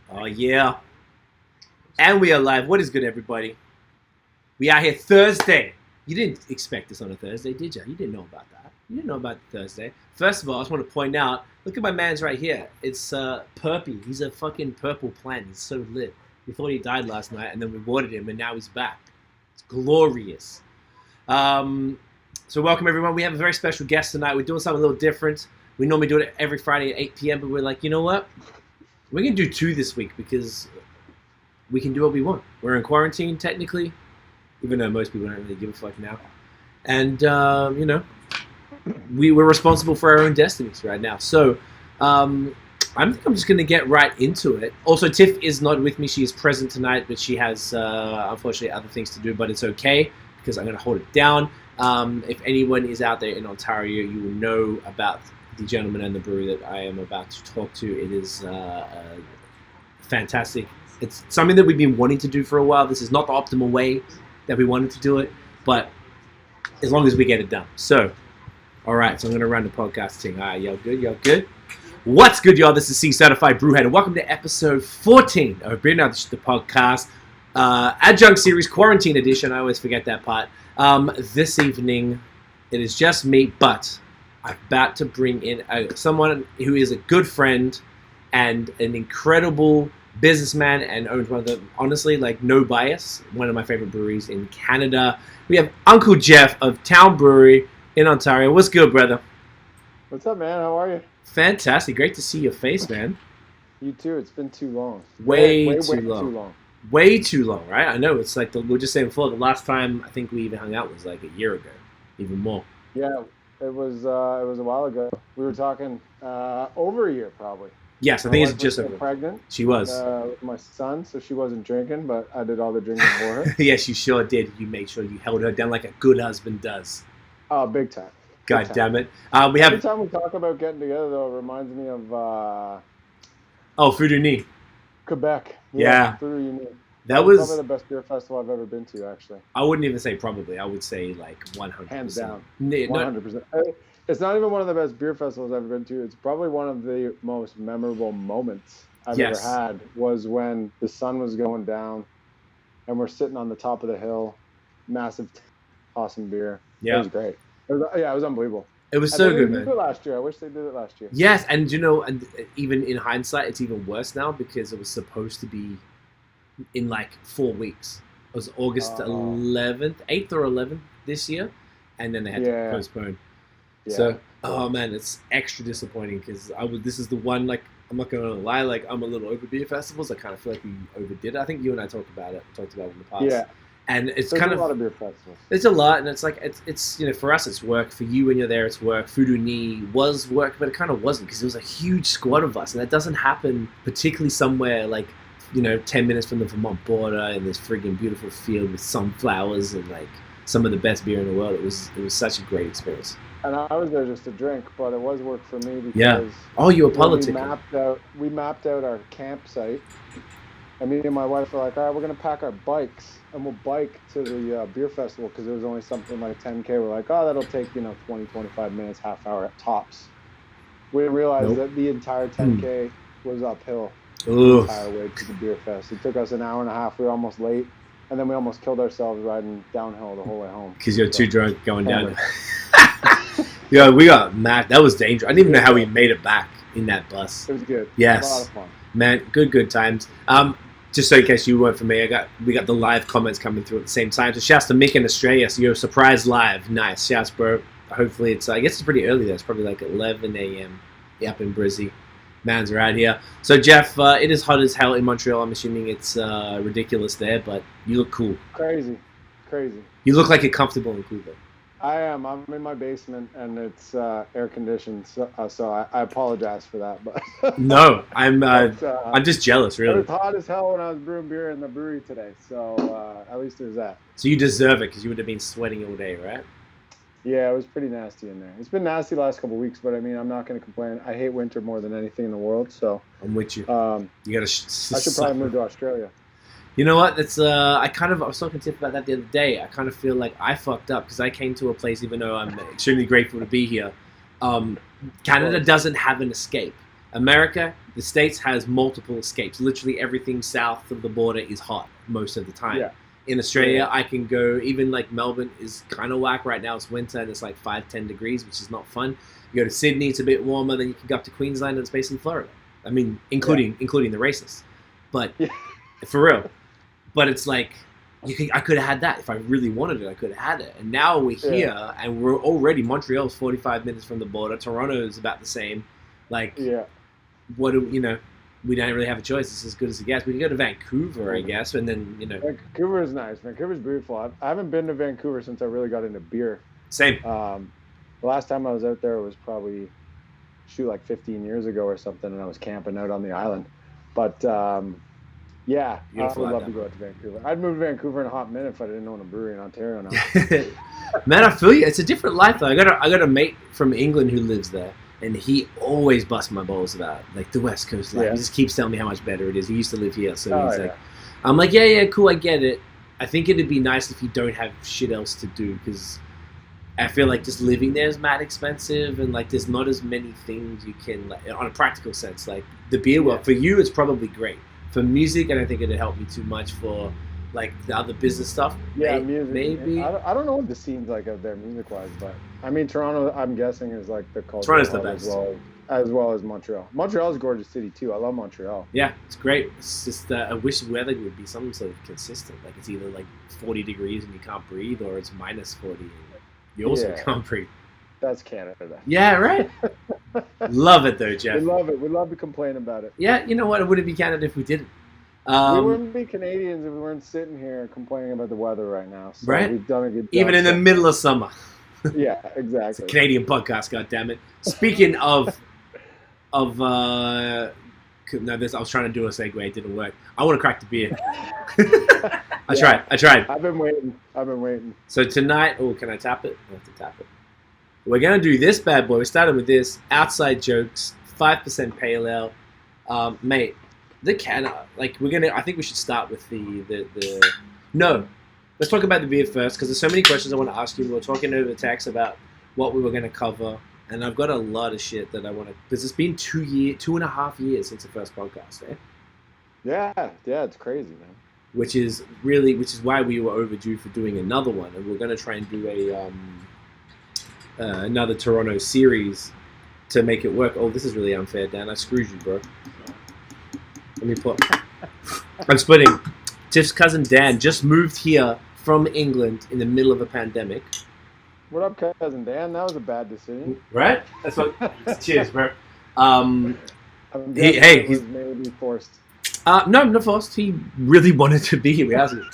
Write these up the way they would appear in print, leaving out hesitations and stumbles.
Oh, yeah. And we are live. What is good, everybody? We are here Thursday. You didn't expect this on a Thursday, did you? You didn't know about that. You didn't know about Thursday. First of all, I just want to point out, look at my man's right here. It's Perpy. He's a fucking purple plant. He's so lit. We thought he died last night, and then we watered him, and now he's back. It's glorious. So welcome, everyone. We have a very special guest tonight. We're doing something a little different. We normally do it every Friday at 8 p.m., but we're like, you know what? We're going to do 2 this week because we can do what we want. We're in quarantine, technically, even though most people don't really give a fuck now. And, we're responsible for our own destinies right now. So I think I'm just going to get right into it. Also, Tiff is not with me. She is present tonight, but she has, unfortunately, other things to do. But it's okay because I'm going to hold it down. If anyone is out there in Ontario, you will know about the gentleman and the brewery that I am about to talk to. It is fantastic. It's something that we've been wanting to do for a while. This is not the optimal way that we wanted to do it, but as long as we get it done. So, all right, so I'm going to run the podcast thing. All right, y'all good? Y'all good? What's good, y'all? This is C-Certified Brewhead, and welcome to episode 14 of Beer Now, the podcast. Adjunct series, quarantine edition. I always forget that part. This evening, it is just me, but I'm about to bring in someone who is a good friend and an incredible businessman and owns one of the, honestly, like no bias, one of my favorite breweries in Canada. We have Uncle Jeff of Town Brewery in Ontario. What's good, brother? What's up, man? How are you? Fantastic. Great to see your face, man. You too. It's been too long. Way too long. Way too long, right? I know. It's like, we were just saying before, the last time I think we even hung out was like a year ago, even more. Yeah, it was a while ago. We were talking over a year, probably. Yes, I think it's just over. Pregnant. She was. With my son, so she wasn't drinking, but I did all the drinking for her. Yes, you sure did. You made sure you held her down like a good husband does. Oh, big time. God damn it. Every time we talk about getting together, though, it reminds me of... Voodoo Knee. Quebec. Yeah. Voodoo Knee. That was probably the best beer festival I've ever been to, actually. I wouldn't even say probably. I would say like 100%. Hands down. 100%. It's not even one of the best beer festivals I've ever been to. It's probably one of the most memorable moments I've ever had was when the sun was going down and we're sitting on the top of the hill, massive, awesome beer. Yeah. It was great. It was unbelievable. It was so good, man. They did it last year. I wish they did it last year. Yes, and and even in hindsight, it's even worse now because it was supposed to be in like 4 weeks. It was August 11th, 8th or 11th this year, and then they had to postpone. Yeah. So, oh man, it's extra disappointing because this is the one, like, I'm not gonna lie, like, I'm a little over beer festivals. I kind of feel like we overdid it. I think you and I talked about it in the past. Yeah. And it's There's kind a lot of beer festivals. It's a lot, and it's like it's for us it's work. For you when you're there, it's work. Voodoo Knee was work, but it kind of wasn't because it was a huge squad of us, and that doesn't happen particularly somewhere like 10 minutes from the Vermont border in this friggin' beautiful field with sunflowers and like some of the best beer in the world. It was such a great experience. And I was there just to drink, but it was work for me because you were politicking. We mapped out our campsite, and me and my wife were like, all right, we're gonna pack our bikes and we'll bike to the beer festival because it was only something like 10K. We're like, oh, that'll take 20, 25 minutes, half hour at tops. We didn't realize that the entire 10K was uphill. The entire way to the beer fest. It took us an hour and a half. We were almost late, and then we almost killed ourselves riding downhill the whole way home. Because you're too drunk going down. Yeah, we got mad. That was dangerous. I didn't even know how we made it back in that bus. It was good. Yes, a lot of fun. Man, good times. Just so in case you weren't familiar, we got the live comments coming through at the same time. So shouts to Mick in Australia. So you're surprise live. Nice. Shouts, bro. Hopefully it's, I guess it's pretty early there. It's probably like 11 a.m. up in Brizzy. Man's right here. So Jeff, it is hot as hell in Montreal. I'm assuming it's ridiculous there, but you look cool. Crazy. You look like you're comfortable and cool though. I am. I'm in my basement and it's air conditioned, so I apologize for that. But no, I'm just jealous, really. It was hot as hell when I was brewing beer in the brewery today, so at least there's that. So you deserve it because you would have been sweating all day, right? Yeah, it was pretty nasty in there. It's been nasty the last couple of weeks, but I mean, I'm not going to complain. I hate winter more than anything in the world, so I'm with you. You gotta. I should probably move to Australia. You know what? That's I was talking to Tiff about that the other day. I kind of feel like I fucked up because I came to a place, even though I'm extremely grateful to be here. Canada doesn't have an escape. America, the States has multiple escapes. Literally everything south of the border is hot most of the time. Yeah. In Australia, I can go, even like Melbourne is kind of whack right now. It's winter and it's like 5-10 degrees, which is not fun. You go to Sydney, it's a bit warmer. Then you can go up to Queensland and it's basically Florida. I mean, including the racists. But for real. But it's like, I could have had that. If I really wanted it, I could have had it. And now we're here and we're already, Montreal's 45 minutes from the border. Toronto is about the same. Like, what do you know? We don't really have a choice. It's as good as it gets. We can go to Vancouver, I guess, and then, you know. Vancouver is nice. Vancouver's beautiful. I haven't been to Vancouver since I really got into beer. Same. The last time I was out there was probably, like 15 years ago or something, and I was camping out on the island. But, yeah, beautiful. I would love to go out to Vancouver. I'd move to Vancouver in a hot minute if I didn't own a brewery in Ontario now. Man, I feel you. It's a different life, though. I got a mate from England who lives there. And he always busts my balls about like the West Coast life. He just keeps telling me how much better it is. He used to live here, so he's like, I'm like, yeah, cool, I get it. I think it'd be nice if you don't have shit else to do, because I feel like just living there is mad expensive, and like there's not as many things you can, like, on a practical sense. Like the beer world for you, it's probably great. For music, I don't think it'd help me too much. For like the other business stuff, music. Maybe. I don't know what the scene's like out there music-wise, but I mean, Toronto, I'm guessing, is like the culture. Toronto's the best, as well as Montreal. Montreal's a gorgeous city too. I love Montreal. Yeah, it's great. It's just I wish the weather would be something sort of consistent. Like it's either like 40 degrees and you can't breathe, or it's minus 40 and you also can't breathe. That's Canada. Yeah, right. Love it though, Jeff. We love it. We love to complain about it. Yeah, you know what? It wouldn't be Canada if we didn't. We wouldn't be Canadians if we weren't sitting here complaining about the weather right now. So right? We've done a good job. Even in the middle of summer. Yeah, exactly. It's a Canadian podcast, goddammit. Speaking of no, this I was trying to do a segue, it didn't work. I want to crack the beer. I tried. I've been waiting. So tonight, can I tap it? I have to tap it. We're gonna do this bad boy. We started with this outside jokes, 5% pale ale, mate. The can, like, I think we should start with the. No, let's talk about the beer first, because there's so many questions I want to ask you. We were talking over text about what we were going to cover, and I've got a lot of shit that I want to, because it's been 2.5 years since the first podcast, eh? Yeah, it's crazy, man. Which is why we were overdue for doing another one, and we're going to try and do another Toronto series to make it work. Oh, this is really unfair, Dan. I screwed you, bro. Let me put. I'm splitting. Tiff's cousin Dan just moved here from England in the middle of a pandemic. What up, cousin Dan? That was a bad decision. Right? That's what. Cheers, bro. He's maybe forced. No, not forced. He really wanted to be here. We asked him.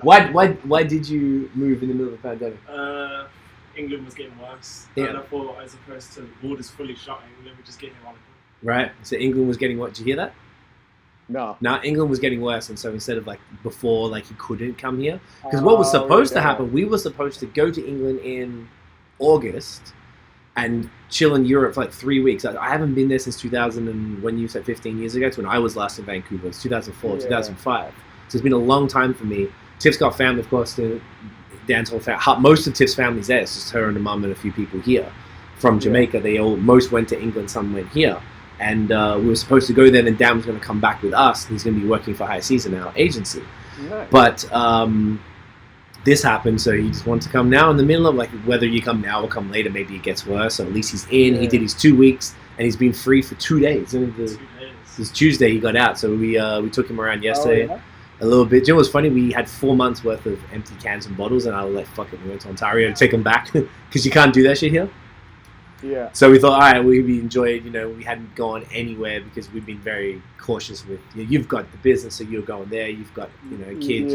Why did you move in the middle of a pandemic? England was getting worse, and I thought, as opposed to borders fully shut, England was just getting ironical. Right. So England was getting what? Did you hear that? No, England was getting worse, and so instead of like before, like he couldn't come here, because what was supposed to happen, we were supposed to go to England in August and chill in Europe for like 3 weeks. I haven't been there since 2000, and when you said 15 years ago, it's when I was last in Vancouver. It's 2004, 2005. So it's been a long time for me. Tiff's got family, of course. Dan's whole family, most of Tiff's family's there. It's just her and her mum and a few people here from Jamaica. They most went to England, some went here. And we were supposed to go there, and Dan was going to come back with us. He's going to be working for High Season, our agency. Nice. But this happened, so he just wanted to come now in the middle of, like, whether you come now or come later, maybe it gets worse. So at least he's in. Yeah. He did his 2 weeks, and he's been free for 2 days. This Tuesday he got out, so we took him around yesterday a little bit. You know what's funny? We had 4 months worth of empty cans and bottles, and I was like, fuck it, we went to Ontario to take them back, because you can't do that shit here. Yeah. So we thought, all right, we enjoyed, we hadn't gone anywhere because we've been very cautious with, you've got the business, so you're going there, you've got, kids,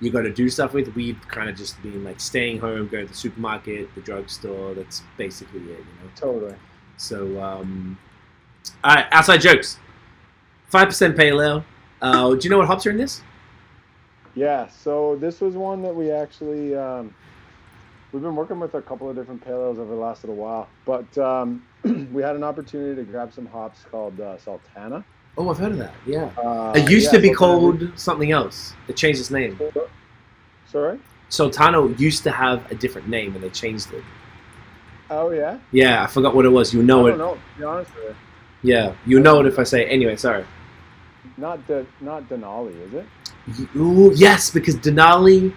you got to do stuff with. We've kind of just been like staying home, going to the supermarket, the drugstore. That's basically it, Totally. So, all right, outside jokes. 5% pale ale. Do you know what hops are in this? Yeah, so this was one that we actually, we've been working with a couple of different pale ales over the last little while, but we had an opportunity to grab some hops called Sultana. Oh, I've heard of that, yeah. It used to be called something else. They changed its name. Sorry? Sultana used to have a different name, and they changed it. Oh, yeah? Yeah, I forgot what it was. I don't know, to be honest with you. Yeah, you know it if I say anyway. Sorry. Not Denali, is it? Ooh, yes, because Denali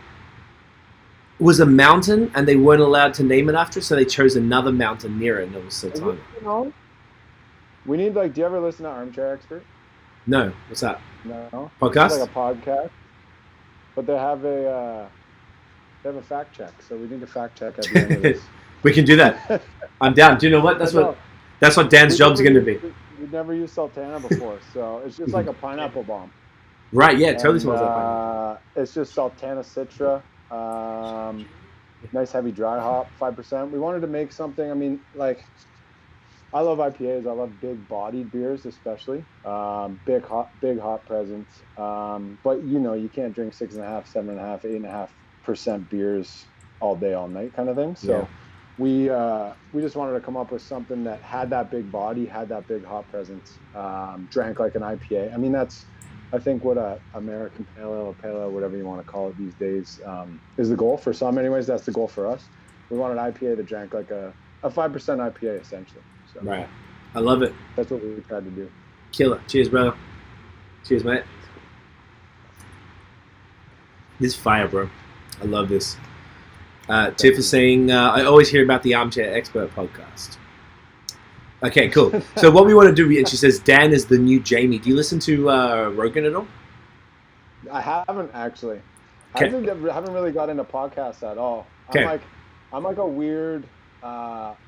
was a mountain, and they weren't allowed to name it after, so they chose another mountain near it, and it was Sultana. No. We need do you ever listen to Armchair Expert? No, what's that? No. Podcast? It's like a podcast, but they have a fact check, so we need to fact check at the end of this. We can do that. I'm down. Do you know what? That's what Dan's job's going to be. We've never used Sultana before, so it's just like a pineapple bomb. Right, yeah, totally smells like pineapple. It's just Sultana Citra, nice heavy dry hop, 5%. We wanted to make something, I love IPAs. I love big-bodied beers, especially. Big hop presence. But, you can't drink 6.5%, 7.5%, 8.5% beers all day, all night kind of thing. So we just wanted to come up with something that had that big body, had that big hop presence, drank like an IPA. That's, I think, what a American Pale Ale, whatever you want to call it these days, is the goal. For some, anyways, that's the goal for us. We want an IPA that drank like a 5% IPA, essentially. So right. I love it. That's what we tried to do. Killer. Cheers, brother. Cheers, mate. This is fire, bro. I love this. Tiff is saying, I always hear about the Armchair Expert podcast. Okay, cool. So what we want to do, and she says, Dan is the new Jamie. Do you listen to Rogan at all? I haven't, actually. Okay. I haven't really got into podcasts at all. Okay. I'm like a weird...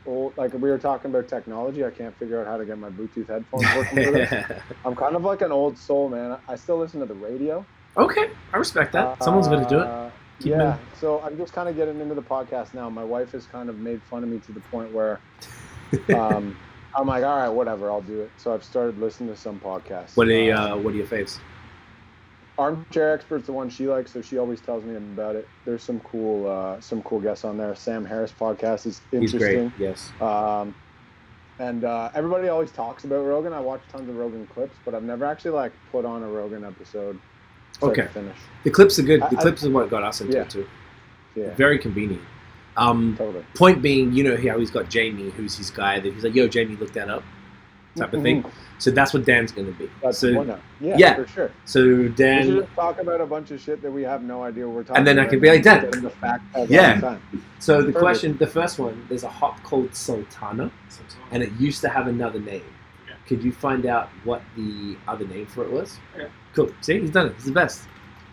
old, like we were talking about technology, I can't figure out how to get my Bluetooth headphones working with it. I'm kind of like an old soul, man. I still listen to the radio. Okay, I respect that. Someone's going to do it. So I'm just kind of getting into the podcast now. My wife has kind of made fun of me to the point where I'm like, all right, whatever, I'll do it. So I've started listening to some podcasts. What are your faves? Armchair Expert's the one she likes, so she always tells me about it. There's some cool guests on there. Sam Harris podcast is interesting. He's great, yes. And everybody always talks about Rogan. I watch tons of Rogan clips, but I've never actually put on a Rogan episode start to finish. The clips are good. The clips are what got us into it too. Yeah. Very convenient. Totally. Point being, how he's got Jamie, who's his guy, that he's like, yo, Jamie, look that up, type of thing. So that's what Dan's going to be. That's so, one now. Yeah, for sure. So Dan... We should just talk about a bunch of shit that we have no idea what we're talking about. And then I can be like, Dan. Yeah. So the first one, there's a hop called Sultana, and it used to have another name. Yeah. Could you find out what the other name for it was? Yeah. Cool. See, he's done it. He's the best.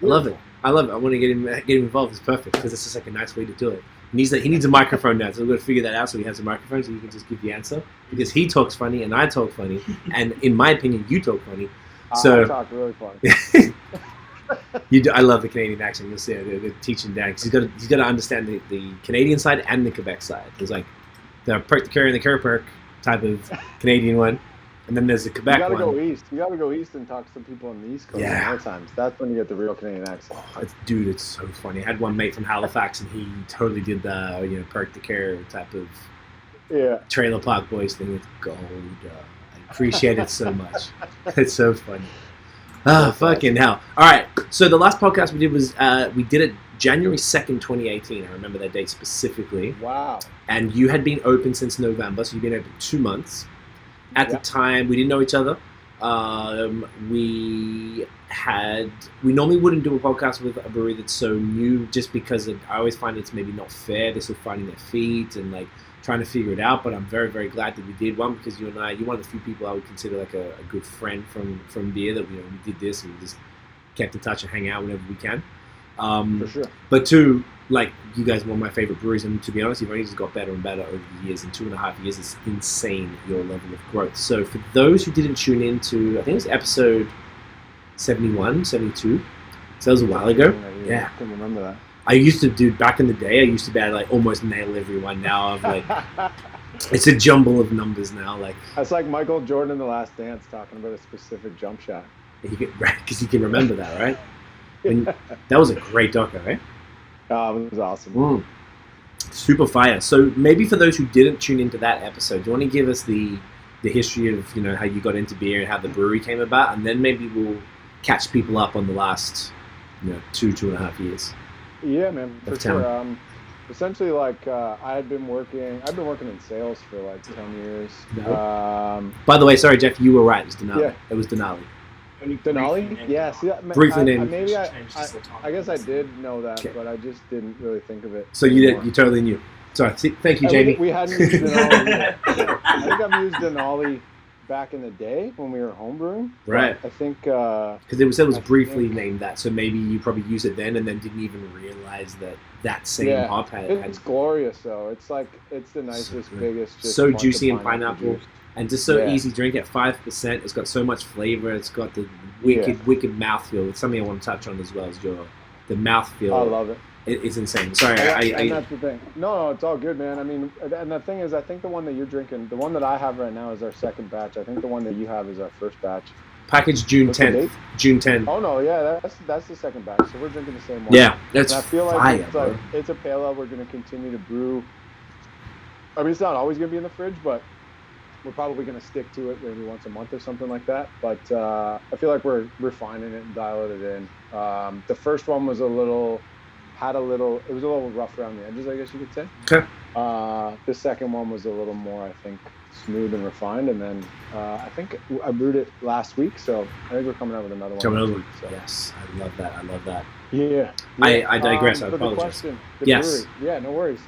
I love it. I want to get him involved. It's perfect because it's just like a nice way to do it. He needs a microphone now, so we're going to figure that out so he has a microphone so you can just give the answer. Because he talks funny and I talk funny, and in my opinion, you talk funny. So I talk really funny. I love the Canadian accent. You'll see it. They're teaching Dan because he's got to understand the Canadian side and the Quebec side. There's like the perk the curry and the curry perk type of Canadian one, and then there's the Quebec one. You gotta go east. You gotta go east and talk to some people on the East Coast. Yeah. More times. That's when you get the real Canadian accent. Oh, it's so funny. I had one mate from Halifax, and he totally did the perk the curry type of trailer park boys thing. It's gold. I appreciate it so much. It's so funny. Fucking hell. All right. So the last podcast we did was we did it January 2nd, 2018. I remember that date specifically. Wow. And you had been open since November, so you've been open 2 months. At the time, we didn't know each other. We normally wouldn't do a podcast with a brewery that's so new, just because I always find it's maybe not fair. They're still finding their feet and trying to figure it out. But I'm very, very glad that we did one, because you're one of the few people I would consider a good friend from beer, that we did this and we just kept in touch and hang out whenever we can. For sure. But two, you guys are one of my favorite breweries, and to be honest, you've only just got better and better over the years. In 2.5 years, it's insane, your level of growth. So for those who didn't tune in to, I think it was episode 71, 72, so that was a while ago. I can remember that. I used to do, back in the day, I used to be able to almost nail everyone. Now it's a jumble of numbers now. That's like Michael Jordan in The Last Dance talking about a specific jump shot. Because you can remember that, right? And that was a great doco, right? Oh, it was awesome. Super fire. So maybe for those who didn't tune into that episode, do you want to give us the history of how you got into beer and how the brewery came about, and then maybe we'll catch people up on the last 2.5 years. Yeah, man, for sure. essentially like I've been working in sales for like 10 years. No. By the way, sorry, Jeff, you were right. It was Denali. Yeah. It was Denali. Denali? Yeah. See, Briefly named. I guess I did know that, Okay. but I just didn't really think of it. So you totally knew. Sorry. Thank you, Jamie. We hadn't used Denali yet. So I think I've used Denali back in the day when we were homebrewing. Right. I think because it was briefly named that, so maybe you probably used it then and then didn't even realize that same hop had. It's glorious though. It's like it's the nicest, biggest. Just so juicy and pineapple. Juice. And just so easy to drink at 5%. It's got so much flavor. It's got the wicked mouthfeel. It's something I want to touch on as well as the mouthfeel. I love it. It's insane. Sorry, and that's the thing. No, it's all good, man. I mean, and the thing is, I think the one that you're drinking, the one that I have right now is our second batch. I think the one that you have is our first batch. Packaged June 10th. June 10th. Oh no, yeah, that's the second batch. So we're drinking the same one. Yeah, that's and I feel fire, like it's a pale ale we're going to continue to brew. I mean, it's not always going to be in the fridge, but we're probably going to stick to it maybe once a month or something like that. But I feel like we're refining it and dialing it in. The first one was it was a little rough around the edges, I guess you could say. Okay. The second one was a little more, I think, smooth and refined. And then I think I brewed it last week, so I think we're coming out with another one. Coming over. So. Yes, I love that. Yeah. I digress. I apologize. The question, yes. Brewery. Yeah, no worries.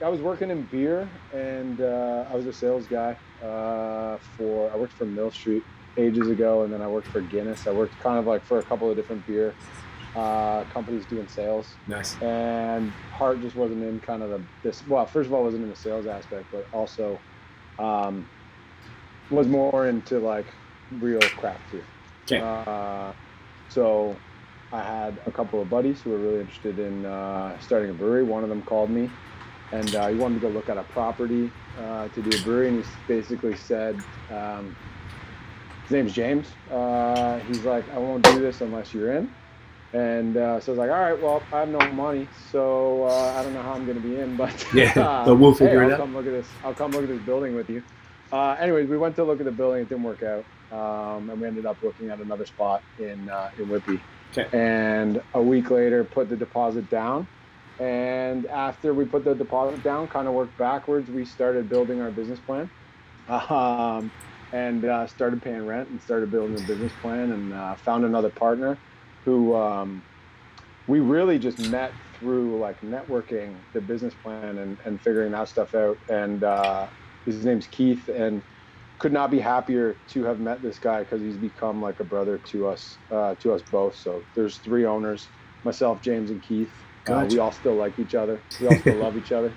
I was working in beer, and I was a sales guy I worked for Mill Street ages ago, and then I worked for Guinness. I worked kind of like for a couple of different beer companies doing sales. Nice. And Hart just wasn't in kind of first of all, wasn't in the sales aspect, but also was more into like real craft beer. Okay. So I had a couple of buddies who were really interested in starting a brewery. One of them called me, and he wanted to go look at a property to do a brewery, and he basically said, his name's James. He's like, I won't do this unless you're in. And so I was like, all right, well, I have no money, so I don't know how I'm going to be in, but but we'll figure it out. I'll come look at this building with you. Anyways, we went to look at the building. It didn't work out, and we ended up looking at another spot in Whitby. Okay. And a week later, put the deposit down. And after we put the deposit down, kind of worked backwards, we started building our business plan, and started paying rent and started building a business plan, and found another partner who we really just met through like networking the business plan and figuring that stuff out. And his name's Keith, and could not be happier to have met this guy because he's become like a brother to us both. So there's 3 owners, myself, James, and Keith. Gotcha. We all still like each other. We all still love each other.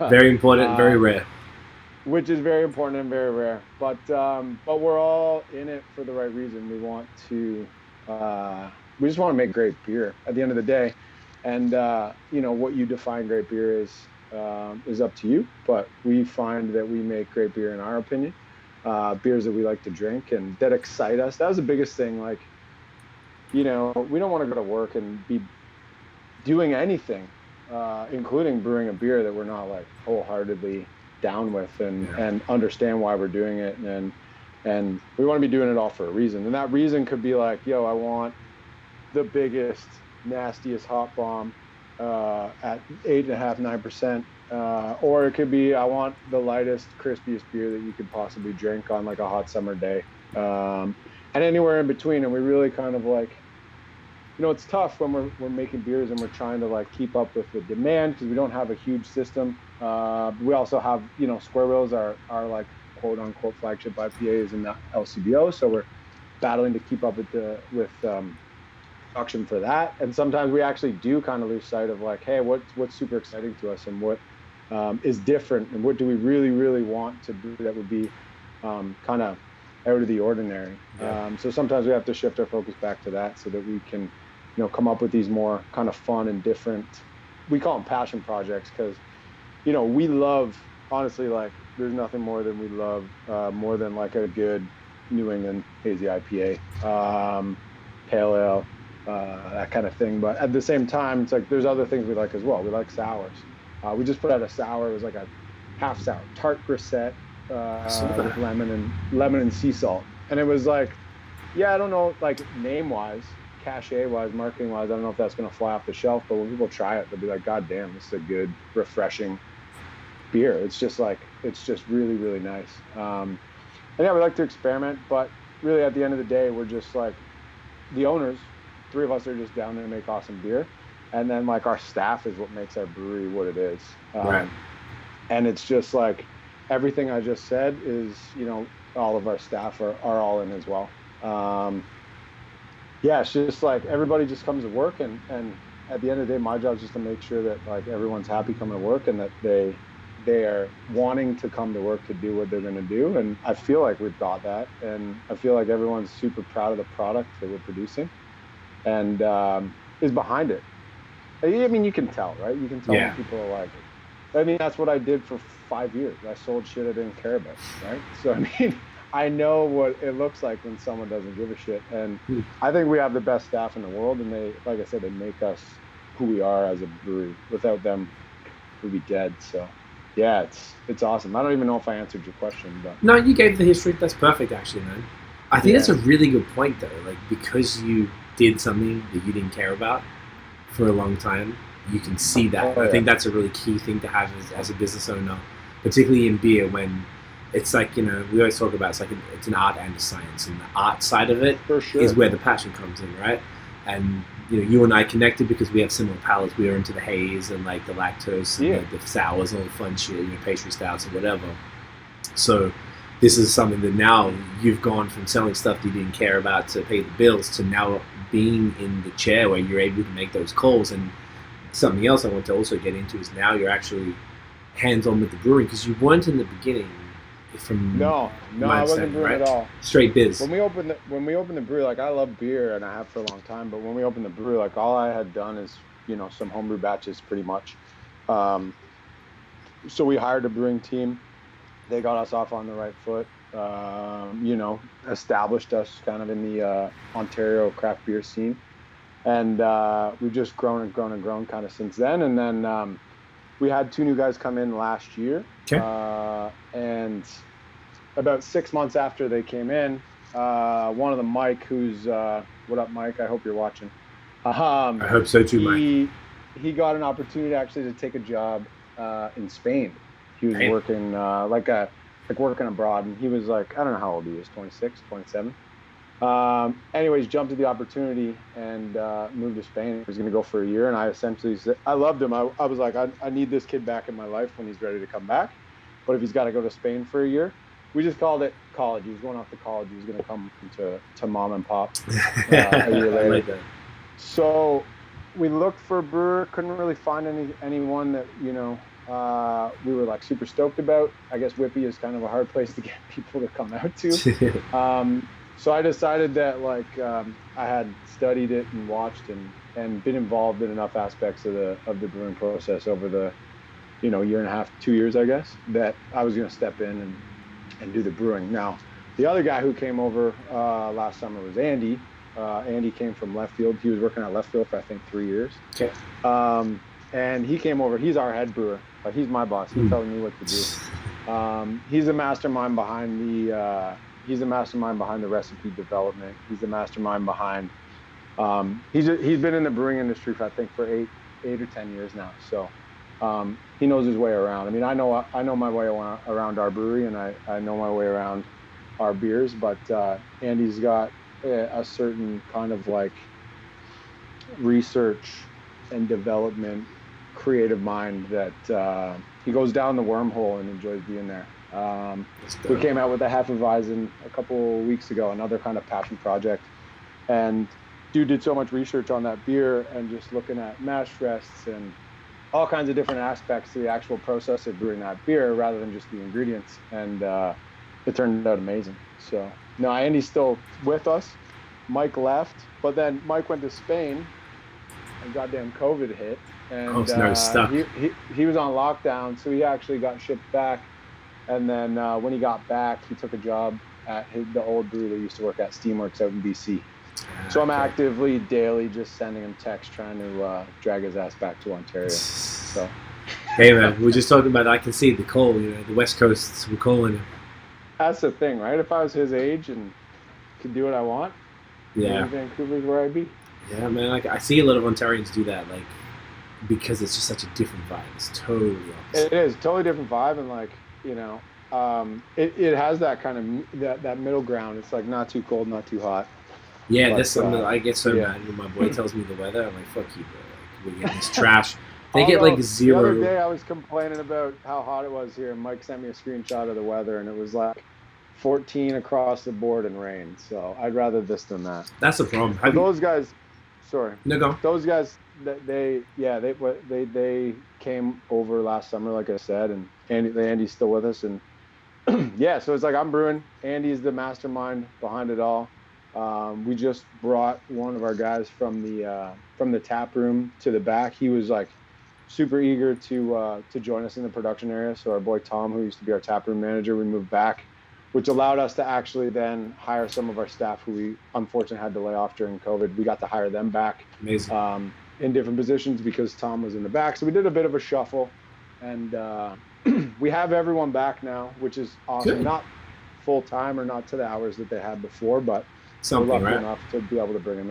Very important and very rare. Which is very important and very rare. But we're all in it for the right reason. We want to we just want to make great beer at the end of the day. And what you define great beer is up to you. But we find that we make great beer in our opinion. Beers that we like to drink and that excite us. That was the biggest thing. Like, we don't want to go to work and be doing anything, including brewing a beer that we're not like wholeheartedly down with and understand why we're doing it. And we want to be doing it all for a reason. And that reason could be like, I want the biggest, nastiest hop bomb at 8.5%, 9%. Or it could be, I want the lightest, crispiest beer that you could possibly drink on like a hot summer day. And anywhere in between. And we really kind of like, it's tough when we're making beers and we're trying to like keep up with the demand because we don't have a huge system. We also have, Square Wheels are like quote unquote flagship IPAs in the LCBO. So we're battling to keep up with production for that. And sometimes we actually do kind of lose sight of like, hey, what's super exciting to us and what is different and what do we really, really want to do that would be kind of out of the ordinary. Yeah. So sometimes we have to shift our focus back to that so that we can, come up with these more kind of fun and different, we call them passion projects because, we love, honestly, like there's nothing more than we love more than like a good New England hazy IPA, pale ale, that kind of thing. But at the same time, it's like there's other things we like as well. We like sours. We just put out a sour. It was like a half sour, tart grisette with lemon and sea salt. And it was like, I don't know, like name wise, cachet-wise, marketing-wise, I don't know if that's going to fly off the shelf, but when people try it, they'll be like, God damn, this is a good, refreshing beer. It's just really, really nice. And yeah, we like to experiment, but really at the end of the day, we're just like the owners, 3 of us are just down there to make awesome beer. And then like our staff is what makes our brewery what it is. Right. And it's just like everything I just said is, you know, all of our staff are all in as well. Yeah, it's just like everybody just comes to work, and at the end of the day, my job is just to make sure that like everyone's happy coming to work and that they are wanting to come to work to do what they're going to do. And I feel like we've got that, and I feel like everyone's super proud of the product that we're producing and is behind it. I mean, you can tell, right? You can tell when people are like, I mean, that's what I did for 5 years. I sold shit I didn't care about, right? So, I mean, I know what it looks like when someone doesn't give a shit. And I think we have the best staff in the world. And they, like I said, they make us who we are as a brewery. Without them, we'd be dead. So, yeah, it's awesome. I don't even know if I answered your question. But no, you gave the history. That's perfect, actually, man. I think that's a really good point, though. Like, because you did something that you didn't care about for a long time, you can see that. I think that's a really key thing to have as a business owner, particularly in beer, when it's like, you know, we always talk about it's an art and a science, and the art side of it is where the passion comes in, right? And you know, you and I connected because we have similar palates. We are into the haze and like the lactose and the sours and all the fun shit, you know, pastry stouts or whatever. So this is something that now you've gone from selling stuff that you didn't care about to pay the bills to now being in the chair where you're able to make those calls. And something else I want to also get into is now you're actually hands-on with the brewing, because you weren't in the beginning. From no, I wasn't brewing at all. Straight biz. When we opened the brewery, like I love beer and I have for a long time, but when we opened the brewery, like all I had done is, you know, some homebrew batches pretty much. So we hired a brewing team. They got us off on the right foot. You know, established us kind of in the Ontario craft beer scene, and we've just grown and grown and grown kind of since then. And then we had 2 new guys come in last year. Okay. And about 6 months after they came in, one of them, Mike, who's what up, Mike? I hope you're watching. I hope so too, Mike. He got an opportunity actually to take a job in Spain. He was working working abroad, and he was like, I don't know how old he is, 26, 27. Anyways, jumped at the opportunity and moved to Spain. He was going to go for a year, and I essentially said, I loved him. I was like, I need this kid back in my life when he's ready to come back. But if he's got to go to Spain for a year, we just called it college. He was going off to college. He was going to come to mom and pop a year later. I like that. So we looked for a brewer, couldn't really find anyone that, you know, we were like super stoked about. I guess Whitby is kind of a hard place to get people to come out to. So I decided that like I had studied it and watched and been involved in enough aspects of the brewing process over the, you know, year and a half, 2 years, I guess, that I was going to step in and do the brewing. Now, the other guy who came over last summer was Andy. Andy came from Left Field. He was working at Left Field for I think 3 years. Okay. And he came over. He's our head brewer. He's my boss. He's telling me what to do. He's a mastermind behind the recipe development. He's the mastermind behind. He's been in the brewing industry for I think for eight or 10 years now. So he knows his way around. I mean, I know my way around our brewery, and I know my way around our beers. But Andy's got a certain kind of like research and development, creative mind that he goes down the wormhole and enjoys being there. We came out with a Hefeweizen a couple weeks ago, another kind of passion project, and dude did so much research on that beer and just looking at mash rests and all kinds of different aspects to the actual process of brewing that beer rather than just the ingredients, and it turned out amazing. So no, Andy's still with us. Mike left, but then Mike went to Spain and goddamn COVID hit, and he was on lockdown, so he actually got shipped back. And then when he got back, he took a job at the old brewery that he used to work at, Steamworks out in BC. So I'm actively daily just sending him texts trying to drag his ass back to Ontario. So hey man, we're just talking about, I can see the call, you know, the West Coast, we're calling him. That's the thing, right? If I was his age and could do what I want, yeah, Vancouver's where I'd be. Yeah, man. Like I see a lot of Ontarians do that, like because it's just such a different vibe. It's totally opposite. It is totally different vibe, and like it has that kind of that middle ground. It's like not too cold, not too hot. Yeah, But that's something that I get so yeah. mad when my boy tells me the weather. I'm like, fuck you, bro. Like, we're getting this trash. They get Although, like zero. The other day I was complaining about how hot it was here, and Mike sent me a screenshot of the weather, and it was like 14 across the board and rain. So I'd rather this than that. That's the problem. But those guys, sorry, No, go. those guys, they came over last summer, like I said, and Andy's still with us, and yeah, so it's like I'm brewing. Andy's the mastermind behind it all. We just brought one of our guys from the tap room to the back. He was like super eager to join us in the production area. So our boy Tom, who used to be our tap room manager, we moved back, which allowed us to actually then hire some of our staff who we unfortunately had to lay off during COVID. We got to hire them back. Amazing. In different positions because Tom was in the back. So we did a bit of a shuffle, and we have everyone back now, which is awesome. Good. Not full time or not to the hours that they had before, but Something, we're lucky right? enough to be able to bring them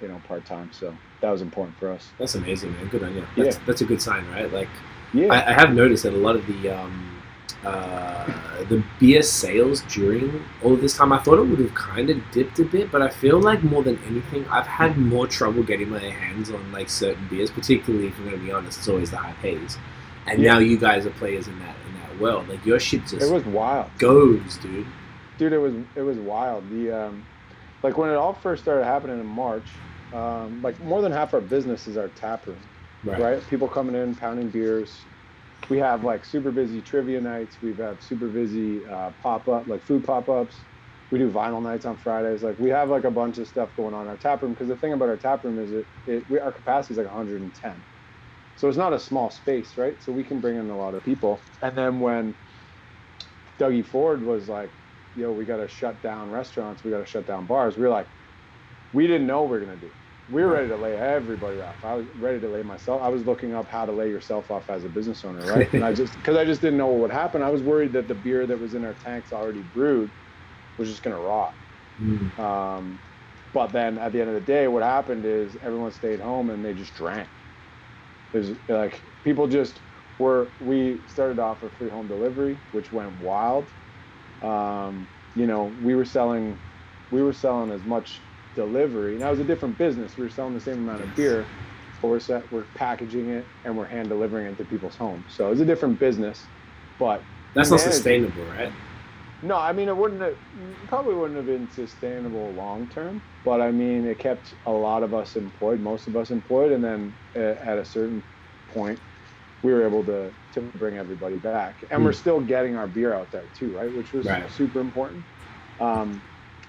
in, part time. So that was important for us. That's amazing, man. Good on you. Yeah. That's a good sign, right? Like, Yeah. I have noticed that a lot of the beer sales during all of this time, I thought it would have kind of dipped a bit, but I feel like more than anything, I've had more trouble getting my hands on like certain beers, particularly if I'm going to be honest, it's always the IPAs. And now you guys are players in that world. Like your shit just It was wild. goes, dude. Dude, it was wild. The like when it all first started happening in March, like more than half our business is our tap room, right? People coming in, pounding beers. We have like super busy trivia nights. We've had super busy pop-up, like food pop-ups. We do vinyl nights on Fridays. Like we have like a bunch of stuff going on in our tap room, because the thing about our tap room is our capacity is like 110. So it's not a small space, right? So we can bring in a lot of people. And then when Dougie Ford was like, yo, we got to shut down restaurants, we got to shut down bars, we didn't know what we were going to do. We were ready to lay everybody off. I was ready to lay myself. I was looking up how to lay yourself off as a business owner, right? And because I just didn't know what would happen. I was worried that the beer that was in our tanks already brewed was just going to rot. But then at the end of the day, what happened is everyone stayed home and they just drank. It was like people just we started to offer free home delivery, which went wild. We were selling as much delivery. Now it was a different business. We were selling the same amount of beer, but we're packaging it and we're hand delivering it to people's homes. So it's a different business, but that's not sustainable, right? No, I mean probably wouldn't have been sustainable long term, but I mean it kept a lot of us employed, most of us employed, and then at a certain point we were able to bring everybody back, and we're still getting our beer out there too, right? Which was super important.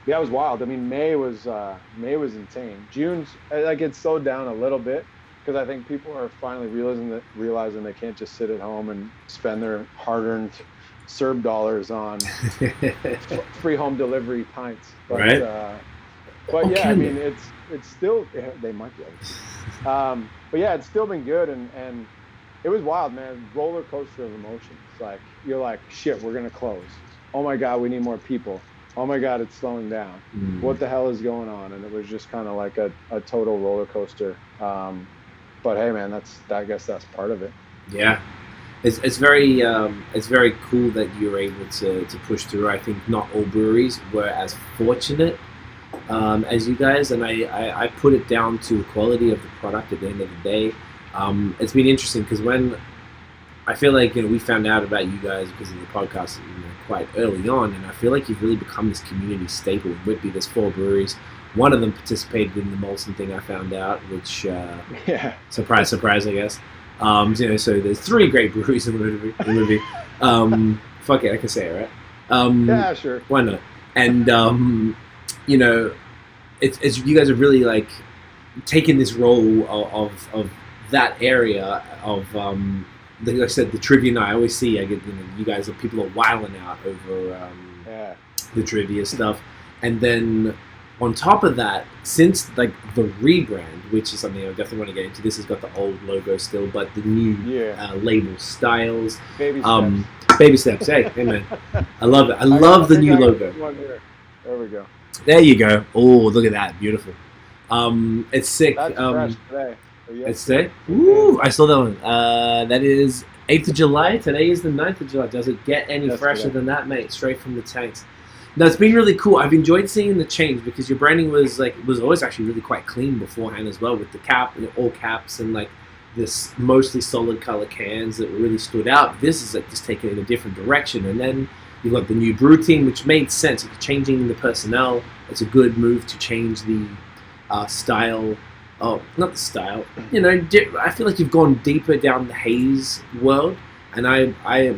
Yeah, it was wild. I mean, May was insane. June's like it slowed down a little bit because I think people are finally realizing they can't just sit at home and spend their hard-earned CERB dollars on free home delivery pints. But, right. But yeah, I mean, it's still they might be able to. But yeah, it's still been good, and it was wild, man. Roller coaster of emotions. Like you're like, shit, we're gonna close. Oh my God, we need more people. Oh my God, it's slowing down. What the hell is going on? And it was just kind of like a total roller coaster. But hey, man, I guess that's part of it. Yeah, it's very cool that you're able to push through. I think not all breweries were as fortunate as you guys, and I put it down to the quality of the product at the end of the day. It's been interesting because when I feel like we found out about you guys because of the podcast quite early on, and I feel like you've really become this community staple in Whitby. There's 4 breweries. One of them participated in the Molson thing, I found out, which surprise, I guess. So there's 3 great breweries in the movie. Fuck it, I can say it, right? Yeah, sure. Why not? And it's you guys are really like taking this role of that area of like I said, the trivia night. I always see you guys people are wilding out over the trivia stuff, and then on top of that, since like the rebrand, which is something I definitely want to get into, this has got the old logo still, but the new label styles, baby steps. Hey man, I love it. I love the new logo. There we go. There you go. Oh, look at that, beautiful. It's sick. That's fresh today. Or It's yesterday. today. Ooh, I saw that one. That is 8th of July. Today is the 9th of July. Does it get any Yesterday. fresher than that, mate? Straight from the tanks. No, it's been really cool. I've enjoyed seeing the change because your branding was always actually really quite clean beforehand as well, with the cap, all caps, and like this mostly solid color cans that really stood out. This is like just taking it in a different direction, and then you've got the new brew team, which made sense. If you're changing the personnel, it's a good move to change the style. Oh, not the style. You know, I feel like you've gone deeper down the haze world, and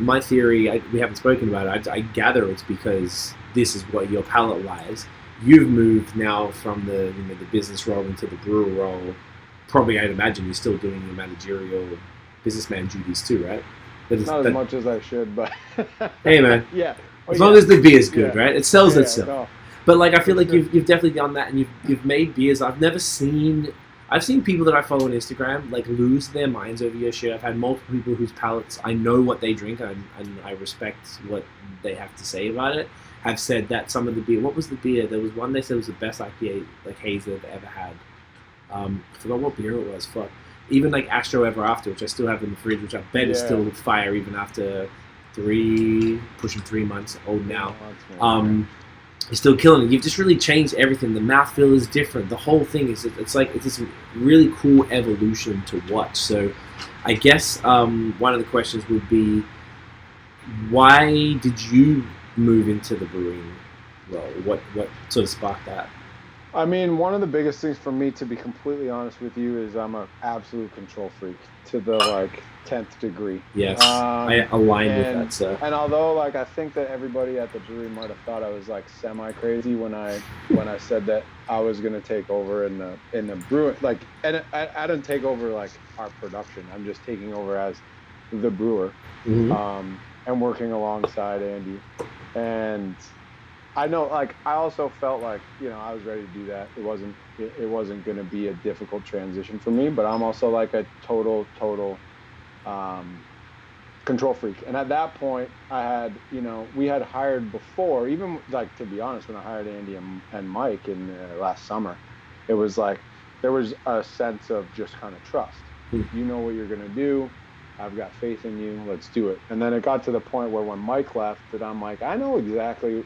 my theory, we haven't spoken about it. I gather it's because this is what your palate lies. You've moved now from the business role into the brewer role. Probably, I'd imagine you're still doing your managerial businessman duties too, right? Not as much as I should, but hey, man. Yeah. As long as the beer is good, Yeah. right? It sells Yeah, itself. no. But like, I feel like you've definitely done that, and you've made beers. I've seen people that I follow on Instagram like lose their minds over your shit. I've had multiple people whose palates, I know what they drink, and I respect what they have to say about it, have said that some of the beer. What was the beer? There was one they said was the best IPA like haze they've ever had. I forgot what beer it was. Fuck. Even like Astro Ever After, which I still have in the fridge, which I bet is still fire even after pushing 3 months old now. You're still killing it. You've just really changed everything. The mouthfeel is different. The whole thing is it's this really cool evolution to watch. So I guess one of the questions would be, why did you move into the brewing role? What sort of sparked that? I mean, one of the biggest things for me, to be completely honest with you, is I'm an absolute control freak to the 10th degree. Yes, I align with that, sir. And although I think that everybody at the brewery might have thought I was semi crazy when I said that I was gonna take over in the brew, and I didn't take over our production. I'm just taking over as the brewer, and working alongside Andy. And I know, I also felt I was ready to do that. It wasn't going to be a difficult transition for me, but I'm also a total control freak. And at that point, I had, we had hired before, even to be honest, when I hired Andy and Mike in last summer, it was there was a sense of just kind of trust. You know what you're going to do. I've got faith in you. Let's do it. And then it got to the point where when Mike left, that I'm I know exactly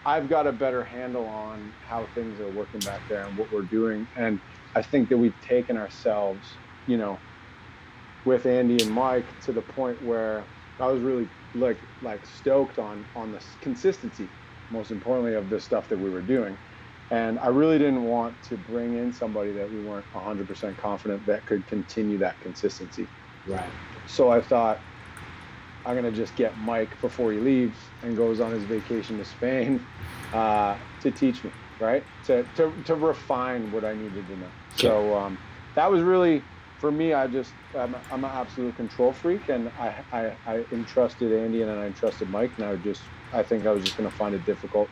I've got a better handle on how things are working back there and what we're doing. And I think that we've taken ourselves, with Andy and Mike, to the point where I was really stoked on the consistency, most importantly, of the stuff that we were doing. And I really didn't want to bring in somebody that we weren't 100% confident that could continue that consistency. Right. So I thought, I'm going to just get Mike before he leaves and goes on his vacation to Spain to teach me, right? To refine what I needed to know. So that was really, for me, I'm an absolute control freak, and I entrusted Andy and I entrusted Mike, and I think I was just going to find it difficult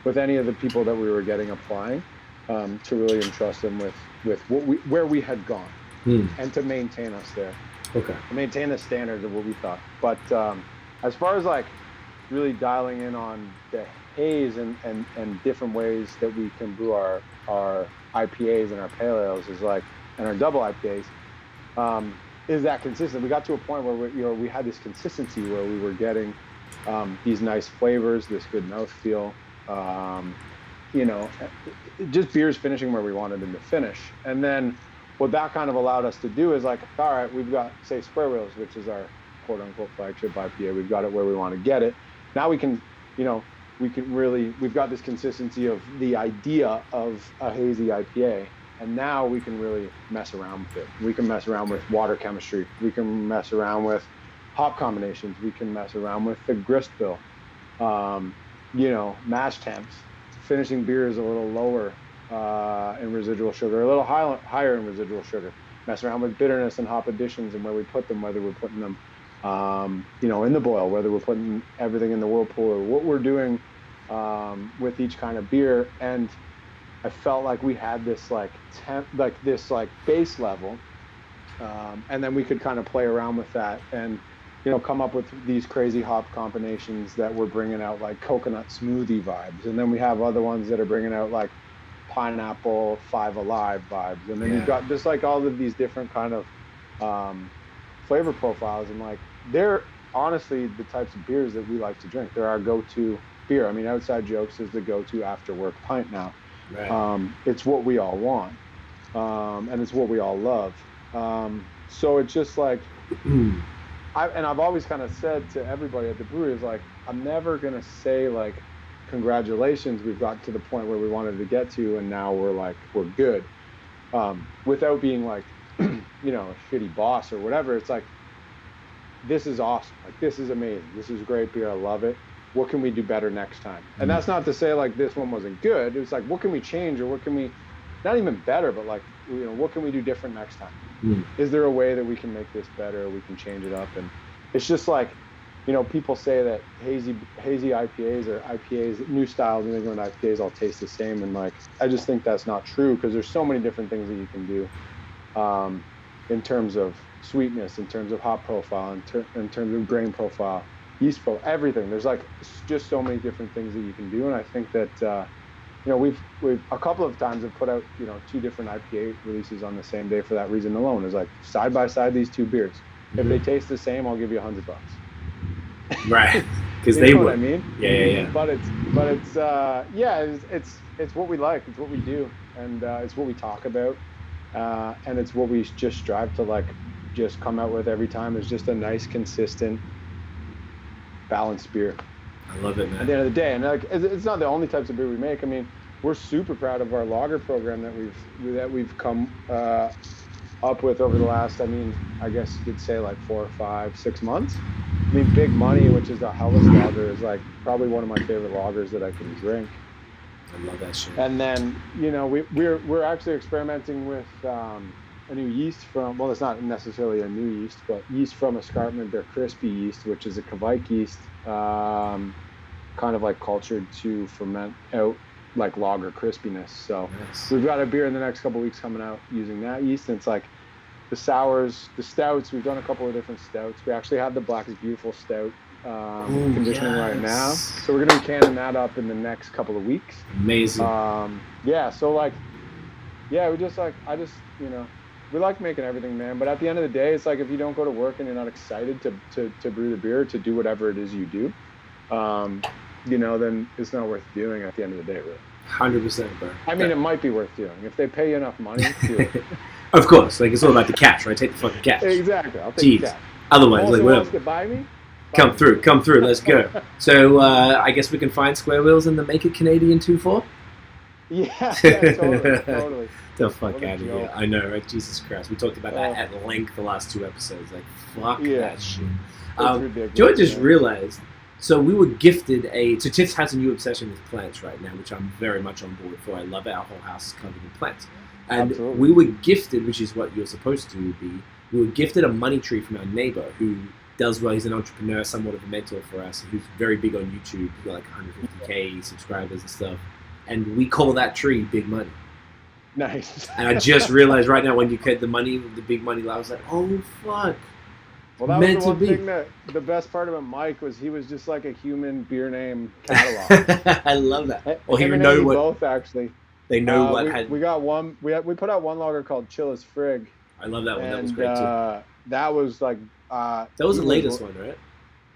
with any of the people that we were getting applying, to really entrust them with where we had gone, and to maintain us there. Okay. Maintain the standards of what we thought. But as far as really dialing in on the haze and different ways that we can brew our IPAs and our pale ales and our double IPAs, is that consistent. We got to a point where we had this consistency where we were getting these nice flavors, this good mouthfeel, just beers finishing where we wanted them to finish. And then what that kind of allowed us to do is all right, we've got, say, Square Wheels, which is our quote unquote flagship IPA. We've got it where we want to get it. Now we can, we've got this consistency of the idea of a hazy IPA. And now we can really mess around with it. We can mess around with water chemistry. We can mess around with hop combinations. We can mess around with the grist bill, mash temps, finishing beers a little lower in residual sugar, a little higher in residual sugar. Mess around with bitterness and hop additions and where we put them, whether we're putting them, in the boil, whether we're putting everything in the whirlpool, or what we're doing with each kind of beer. And I felt like we had this base level, and then we could kind of play around with that and come up with these crazy hop combinations that were bringing out coconut smoothie vibes. And then we have other ones that are bringing out pineapple, Five Alive vibes, and then you've got just like all of these different kind of flavor profiles, and like they're honestly the types of beers that we like to drink. They're our go-to beer. I mean, Outside Jokes is the go-to after work pint now. Right. It's what we all want, and it's what we all love. So it's just like, I've always kind of said to everybody at the brewery is like, I'm never gonna say like, congratulations, we've got to the point where we wanted to get to, and now we're good, without being like, you know, a shitty boss or whatever. It's like, this is awesome, like this is amazing, this is great beer, I love it. What can we do better next time? And that's not to say like this one wasn't good. It's like, what can we change, or what can we, not even better, but like, you know, what can we do different next time? Is there a way that we can make this better, or we can change it up? And it's just like, you know, people say that hazy IPAs or IPAs, new style New England IPAs all taste the same, and like, I just think that's not true, because there's so many different things that you can do, in terms of sweetness, in terms of hop profile, in terms of grain profile, yeast profile, everything. There's like just so many different things that you can do, and I think that you know, we've a couple of times have put out, you know, 2 different IPA releases on the same day for that reason alone. Is like, side by side these 2 beers. If they taste the same, I'll give you $100. Right, because you they know would. What I mean? Yeah. But it's what we like. It's what we do, and it's what we talk about, and it's what we just strive to like just come out with every time. Is just a nice, consistent, balanced beer. I love it, man. At the end of the day, and like, it's not the only types of beer we make. I mean, we're super proud of our lager program that we've come up with over the last, I mean, I guess you could say like 4, 5, 6 months. I mean, Big Money, which is a Hellas lager, is like probably one of my favorite lagers that I can drink. I love that shit. And then, you know, we're actually experimenting with a new yeast from, well, it's not necessarily a new yeast, but yeast from Escarpment, their crispy yeast, which is a Kvike yeast, kind of like cultured to ferment out like lager crispiness. So we've got a beer in the next couple of weeks coming out using that yeast, and it's like the sours, the stouts. We've done a couple of different stouts. We actually have the Black is Beautiful stout conditioning right now, so we're gonna be canning that up in the next couple of weeks. Amazing. So like, we just like, I just, you know, we like making everything, man. But at the end of the day, it's like, if you don't go to work and you're not excited to brew the beer, to do whatever it is you do, you know, then it's not worth doing at the end of the day, really. 100%, bro. I mean, it might be worth doing if they pay you enough money. Do it. Of course, like, it's all about the cash, right? Take the fucking cash. Exactly. I'll take the cash. Otherwise, like, whatever. To buy me? Come through. Let's go. So I guess we can find Square Wheels in the Make It Canadian 2-4. Yeah, totally. The fuck out of here. I know, right? Jesus Christ. We talked about that at length the last 2 episodes. Like, fuck that shit. Joe just realized. So we were gifted so Tiff has a new obsession with plants right now, which I'm very much on board for. I love it. Our whole house is covered in plants. And Absolutely. We were gifted, which is what you're supposed to be, we were gifted a money tree from our neighbor who does well. He's an entrepreneur, somewhat of a mentor for us, who's very big on YouTube. He's got like 150K subscribers and stuff. And we call that tree Big Money. Nice. And I just realized right now when you get the money, the Big Money, I was like, oh, fuck. Well, that was the one thing that the best part about Mike was he was just like a human beer name catalog. I love that. Well, he know what both actually. They know what had. We got one. We put out one lager called Chill as Frig. I love that one. That was great too. That was like. That was the latest one, right?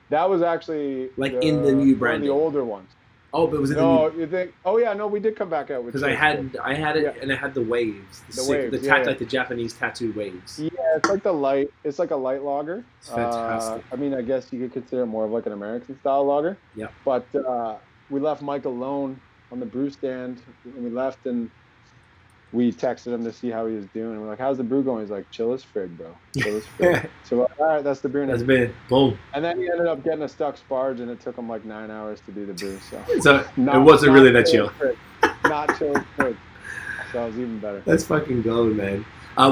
That was actually like in the new brand. The older ones. Oh, but it was in the new... you think? Oh yeah, no, we did come back out with. Because I had it, and I had the waves, like the Japanese tattoo waves. Yeah, it's like it's like a light lager. It's fantastic. I mean, I guess you could consider it more of like an American style lager. Yeah. But we left Mike alone on the brew stand, and we left, and we texted him to see how he was doing. And we're like, "How's the brew going?" He's like, "Chill as frig, bro. Chill as frig." So we're like, all right, that's the beer. That's been boom. And then he ended up getting a stuck sparge, and it took him like 9 hours to do the brew. So it wasn't really that chill. Not chill as frig. So it was even better. That's fucking gold, man.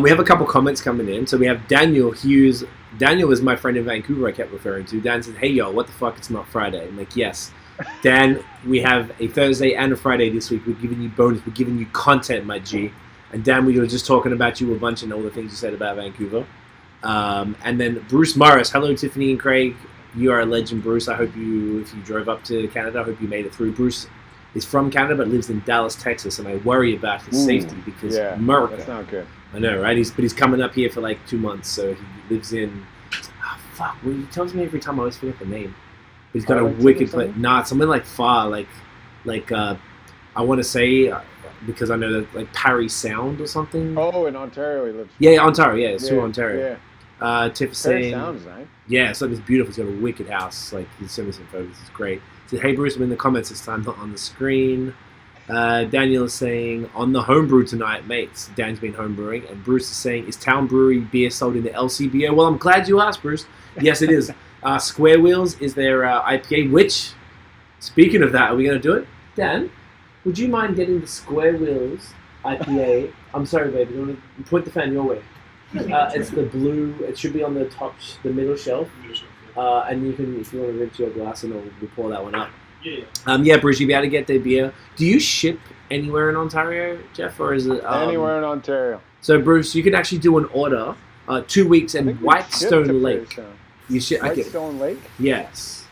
We have a couple comments coming in. So we have Daniel Hughes. Daniel is my friend in Vancouver I kept referring to. Dan said, "Hey, yo, what the fuck? It's not Friday." I'm like, yes. Dan, we have a Thursday and a Friday this week. We're giving you bonus. We're giving you content, my G. And Dan, we were just talking about you a bunch and all the things you said about Vancouver. And then Bruce Morris. Hello, Tiffany and Craig. You are a legend, Bruce. I hope if you drove up to Canada, I hope you made it through. Bruce is from Canada but lives in Dallas, Texas, and I worry about his safety because America. That's not good. I know, right? He's coming up here for like 2 months, so he lives in. Fuck! Well, he tells me every time I always forget the name. But he's got a wicked place. Nah, something like far, like I want to say because I know that like Parry Sound or something. Oh, in Ontario he lives. Yeah, Ontario. Yeah, it's through Ontario. Yeah. Tiff is Parry saying. Sound's nice. Yeah, it's like it's beautiful. He's got a wicked house. Like he sent me some photos. It's great. He said, "Hey Bruce, I'm in the comments this time, not on the screen." Daniel is saying, on the homebrew tonight, mates. Dan's been homebrewing. And Bruce is saying, is Town Brewery beer sold in the LCBO? Well, I'm glad you asked, Bruce. Yes, it is. Square Wheels is their IPA, which, speaking of that, are we going to do it? Dan, would you mind getting the Square Wheels IPA? I'm sorry, baby. You want to point the fan your way? It's the blue. It should be on the top, the middle shelf. And you can, if you want to rinse your glass, and we'll pour that one up. Yeah, Bruce, you'll be able to get their beer. Do you ship anywhere in Ontario, Jeff, or is it anywhere in Ontario? So, Bruce, you can actually do an order. 2 weeks in Whitestone Lake. You ship Whitestone Lake? Yes.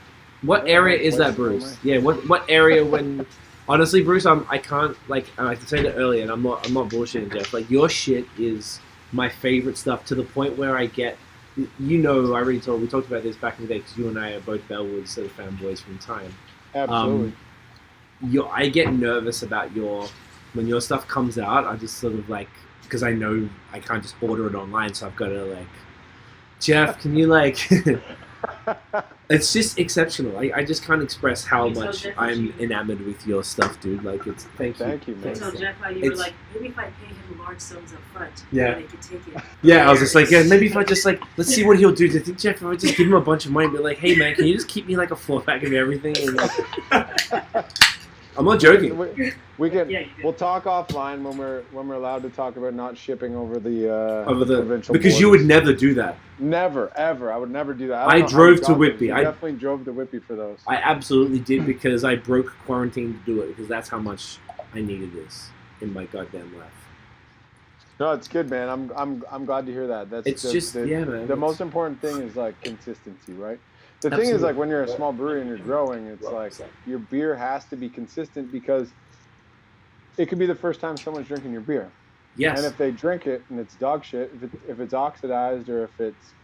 What area is that, Bruce? Yeah. What area? When honestly, Bruce, I can't like I said it earlier, and I'm not bullshitting, Jeff. Like your shit is my favorite stuff to the point where I get. You know, we talked about this back in the day because you and I are both Bellwoods sort of fanboys from time. Absolutely. I get nervous about when your stuff comes out. I just sort of like, because I know I can't just order it online, so I've got to like, Jeff, can you like? It's just exceptional. I just can't express how much I'm enamored with your stuff, dude. Like it's thank you, man. I told Jeff how you were like, maybe if I pay him large sums up front, yeah, they could take it. Yeah, I was just like, yeah, maybe if I just like, let's see what he'll do. Do you think Jeff, if I just give him a bunch of money, and be like, hey man, can you just keep me like a 4-pack of everything? And, like, I'm not joking. We can. We'll talk offline when we're allowed to talk about not shipping over the provincial because borders. You would never do that. Never, ever. I would never do that. I drove to Whitby. I definitely drove to Whitby for those. I absolutely did because I broke quarantine to do it because that's how much I needed this in my goddamn life. No, it's good, man. I'm glad to hear that. That's man. The most important thing is like consistency, right? The thing is, like, when you're a small brewery and you're growing, it's like your beer has to be consistent because it could be the first time someone's drinking your beer. Yes. And if they drink it and it's dog shit, if it's oxidized or if it's,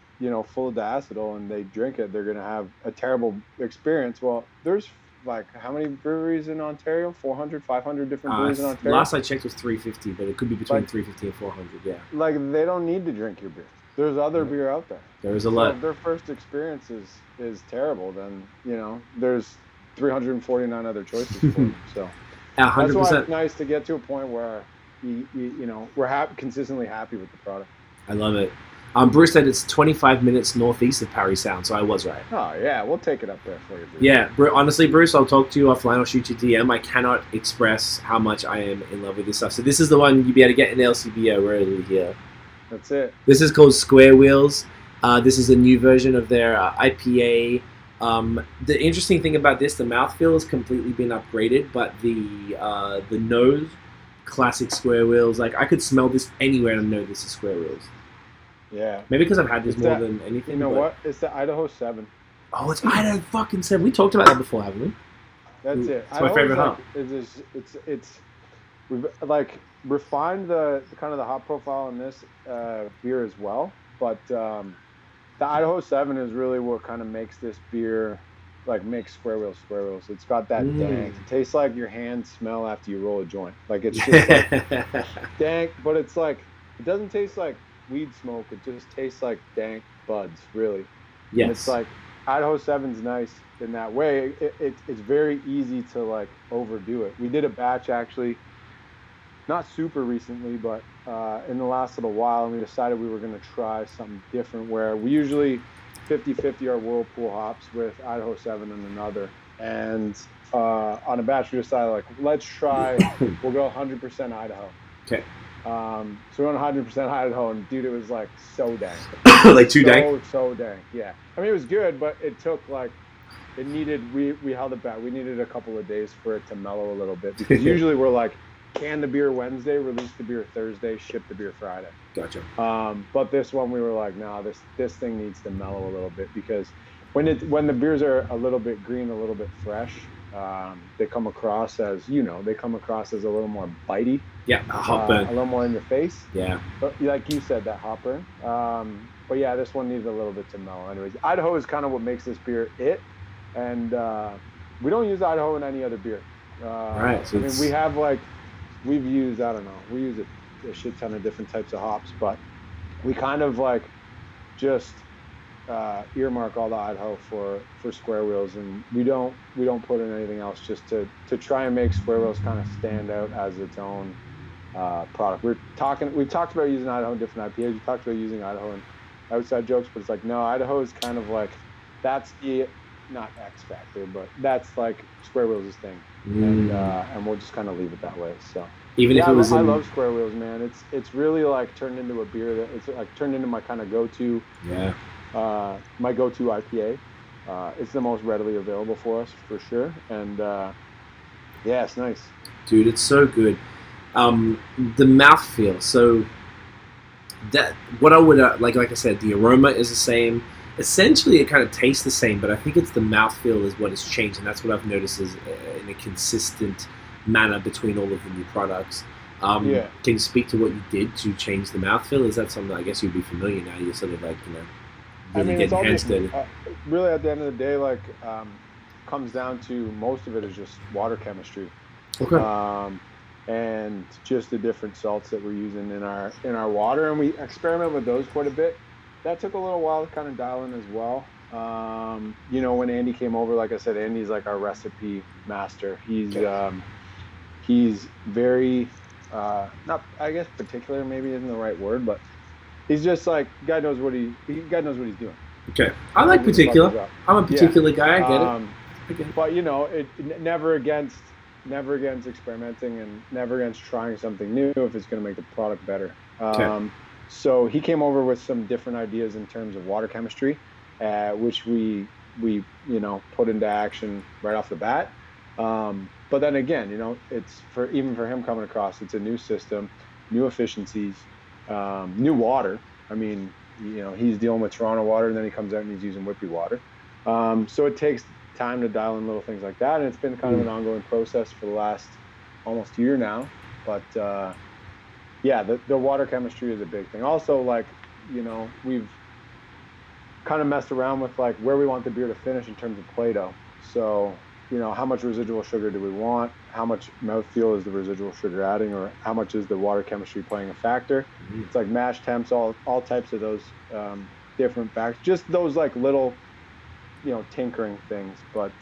full of diacetyl and they drink it, they're going to have a terrible experience. Well, there's, like, how many breweries in Ontario? 400, 500 different breweries in Ontario? Last I checked was 350, but it could be between 350 and 400, yeah. Like, they don't need to drink your beer. There's other beer out there. There is a lot. If their first experience is terrible, then there's 349 other choices for them. So 100%. That's why it's nice to get to a point where we're consistently happy with the product. I love it. Bruce said it's 25 minutes northeast of Parry Sound, so I was right. Oh yeah, we'll take it up there for you, Bruce. Yeah, honestly, Bruce, I'll talk to you offline. I'll shoot you a DM. I cannot express how much I am in love with this stuff. So this is the one you'll be able to get in the LCBO rarely here. That's it. This is called Square Wheels. This is a new version of their IPA. The interesting thing about this, the mouthfeel has completely been upgraded, but the nose, classic Square Wheels. Like I could smell this anywhere and know this is Square Wheels. Yeah. Maybe because I've had this more than anything. You know what? It's the Idaho 7. Oh, it's Idaho fucking 7. We talked about that before, haven't we? That's it. It's my favorite hop. We've like refined the kind of the hop profile in this beer as well, but the Idaho 7 is really what kind of makes this beer like makes Square Wheels. It's got that dank. It tastes like your hands smell after you roll a joint. Like it's just like dank, but it's like it doesn't taste like weed smoke. It just tastes like dank buds, really. Yes. And it's like Idaho 7's nice in that way. It's very easy to like overdo it. We did a batch actually, not super recently, but in the last little while, and we decided we were going to try something different where we usually 50-50 our Whirlpool hops with Idaho 7 and another. And on a batch, we decided, like, let's try, we'll go 100% Idaho. Okay. So we went 100% Idaho, and dude, it was like so dank. Like too dank? So dank, yeah. I mean, it was good, but it took like, we held it back. We needed a couple of days for it to mellow a little bit because usually we're like, can the beer Wednesday, release the beer Thursday, ship the beer Friday. Gotcha. But this one we were like, nah, this thing needs to mellow a little bit because when the beers are a little bit green, a little bit fresh, They come across as, a little more bitey. Yeah, a hot burn. A little more in your face. Yeah. But like you said, that hot burn. But yeah, this one needs a little bit to mellow. Anyways, Idaho is kind of what makes this beer it. And we don't use Idaho in any other beer. Right. So we've used, I don't know, we use a shit ton of different types of hops, but we kind of like just earmark all the Idaho for Square Wheels, and we don't put in anything else, just to try and make Square Wheels kind of stand out as its own product. We've talked about using Idaho in different IPAs. We talked about using Idaho in outside jokes, but it's like, no, Idaho is kind of like, that's the not X factor, but that's like Square Wheels' thing, and we'll just kind of leave it that way. So even if it was, I love Square Wheels, man. It's really like turned into a beer that it's like turned into my kind of go-to. Yeah. My go-to IPA. It's the most readily available for us for sure, and yeah, it's nice, dude. It's so good. The mouthfeel. So that what I would like I said, the aroma is the same. Essentially, it kind of tastes the same, but I think it's the mouthfeel is what has changed, and that's what I've noticed is in a consistent manner between all of the new products. Can you speak to what you did to change the mouthfeel? Is that something I guess you'd be familiar now? You're sort of like, really it's all getting hands just, dirty. really at the end of the day, like comes down to most of it is just water chemistry. Okay. And just the different salts that we're using in our water, and we experiment with those quite a bit. That took a little while to kind of dial in as well. When Andy came over, like I said, Andy's like our recipe master. He's very not, I guess particular maybe isn't the right word, but he's just like, God knows what he's doing. Okay. I like particular. I'm a particular guy. I get it. But it never against experimenting, and never against trying something new if it's going to make the product better. So he came over with some different ideas in terms of water chemistry, which we put into action right off the bat. But then again, it's for him coming across, it's a new system, new efficiencies, new water. I mean, he's dealing with Toronto water, and then he comes out and he's using Whitby water. So it takes time to dial in little things like that, and it's been kind of an ongoing process for the last almost year now. But the water chemistry is a big thing. Also, like, we've kind of messed around with like where we want the beer to finish in terms of Play-Doh. So, how much residual sugar do we want? How much mouthfeel is the residual sugar adding, or how much is the water chemistry playing a factor? It's like mash temps, all types of those different factors. Just those like little, tinkering things. But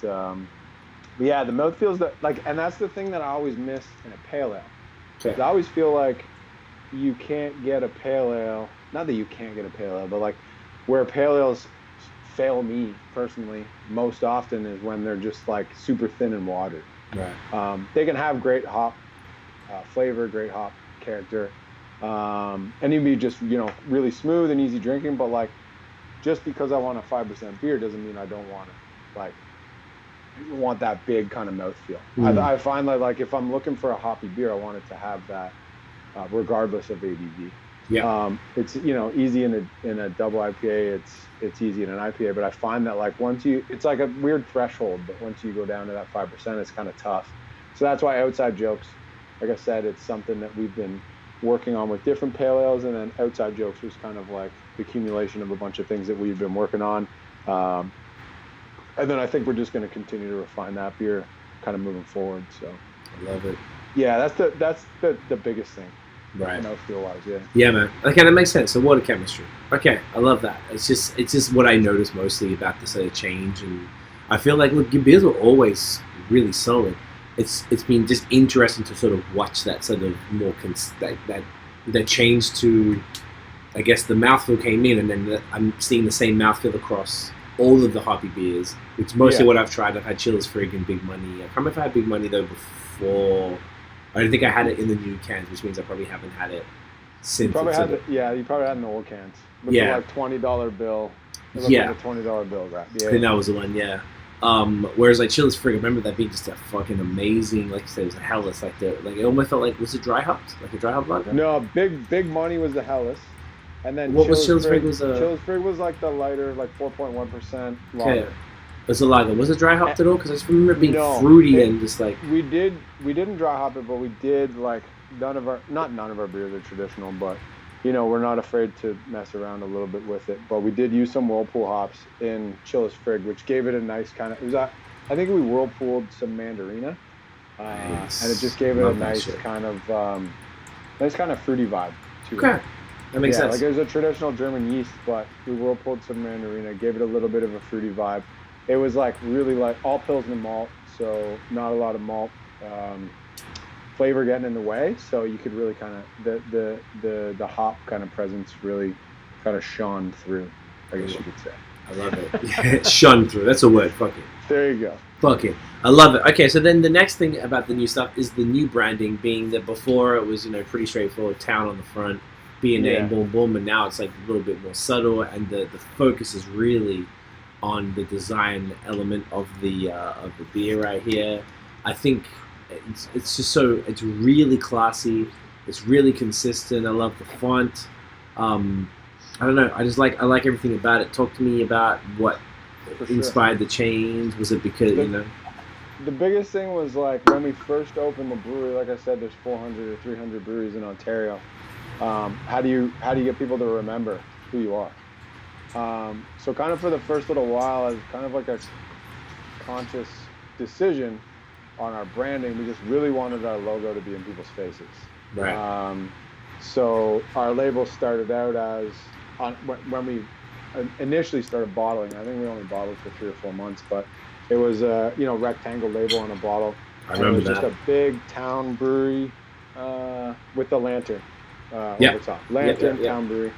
yeah, the mouthfeels that like, and that's the thing that I always miss in a pale ale. Okay. I always feel like you can't get a pale ale. Not that you can't get a pale ale, but like where pale ales fail me personally most often is when they're just like super thin and watered. Right. They can have great hop flavor, great hop character, and even be just really smooth and easy drinking. But like, just because I want a 5% beer doesn't mean I don't want that big kind of mouthfeel. I find that like if I'm looking for a hoppy beer, I want it to have that regardless of ABV. Yeah. It's easy in a double IPA. It's easy in an IPA, but I find that like it's like a weird threshold. But once you go down to that 5%, it's kind of tough. So that's why outside jokes, like I said, it's something that we've been working on with different pale ales, and then outside jokes was kind of like the accumulation of a bunch of things that we've been working on. And then I think we're just going to continue to refine that beer kind of moving forward. So I love it. Yeah, that's the biggest thing. Right. Mouthfeel wise, yeah. Yeah, man. Okay, that makes sense. So water chemistry. Okay, I love that. It's just what I noticed mostly about this sort of change, and I feel like look, your beers were always really solid. It's been just interesting to sort of watch that sort of more that change to, I guess the mouthfeel came in, and then I'm seeing the same mouthfeel across all of the hoppy beers, which is mostly what I've tried. I've had Chillers Frig and Big Money. I can't remember if I had Big Money though before. I don't think I had it in the new cans, which means I probably haven't had it since. You probably had in the old cans. With the like $20 bill. It looked like a $20 bill wrap. Yeah. I think that was the one, yeah. Whereas like Chillers Frig, I remember that being just a fucking amazing, like you said, it was a Hellas. Like it almost felt like, was it dry hopped? Like a dry hop lager? No, Big Money was the Hellas. And then what was Chillers Frig? Chillers Frig was like the lighter, like 4.1% lager. Was it lager? Was it dry hopped at all? Because I just remember it being No, fruity and just like. we didn't dry hop it, but we did like none of our beers are traditional, but we're not afraid to mess around a little bit with it. But we did use some whirlpool hops in Chillis Frig, which gave it a nice kind of. I think we whirlpooled some mandarina, Nice. and it just gave it Love a that nice shit. kind of fruity vibe to it. Okay, that makes sense. Like it was a traditional German yeast, but we whirlpooled some mandarina, gave it a little bit of a fruity vibe. It was like really like all Pilsner malt, so not a lot of malt flavor getting in the way. So you could really kind of the hop kind of presence really kind of shone through, I guess you could say. I love it. Shone through. That's a word. Fuck it. There you go. Fuck it. I love it. Okay, so then the next thing about the new stuff is the new branding, being that before it was pretty straightforward, town on the front, being name, boom, boom, and now it's like a little bit more subtle, and the focus is really on the design element of the beer right here. I think it's just it's really classy. It's really consistent. I love the font. I don't know. I like everything about it. Talk to me about what inspired the change. Was it because the biggest thing was like when we first opened the brewery? Like I said, there's 400 or 300 breweries in Ontario. How do you get people to remember who you are? So kind of for the first little while, as kind of like a conscious decision on our branding, we just really wanted our logo to be in people's faces. Right. So our label started out as when we initially started bottling. I think we only bottled for 3 or 4 months, but it was a rectangle label on a bottle. I remember that. Just a big Town Brewery with the lantern over top. Lantern. Town Brewery.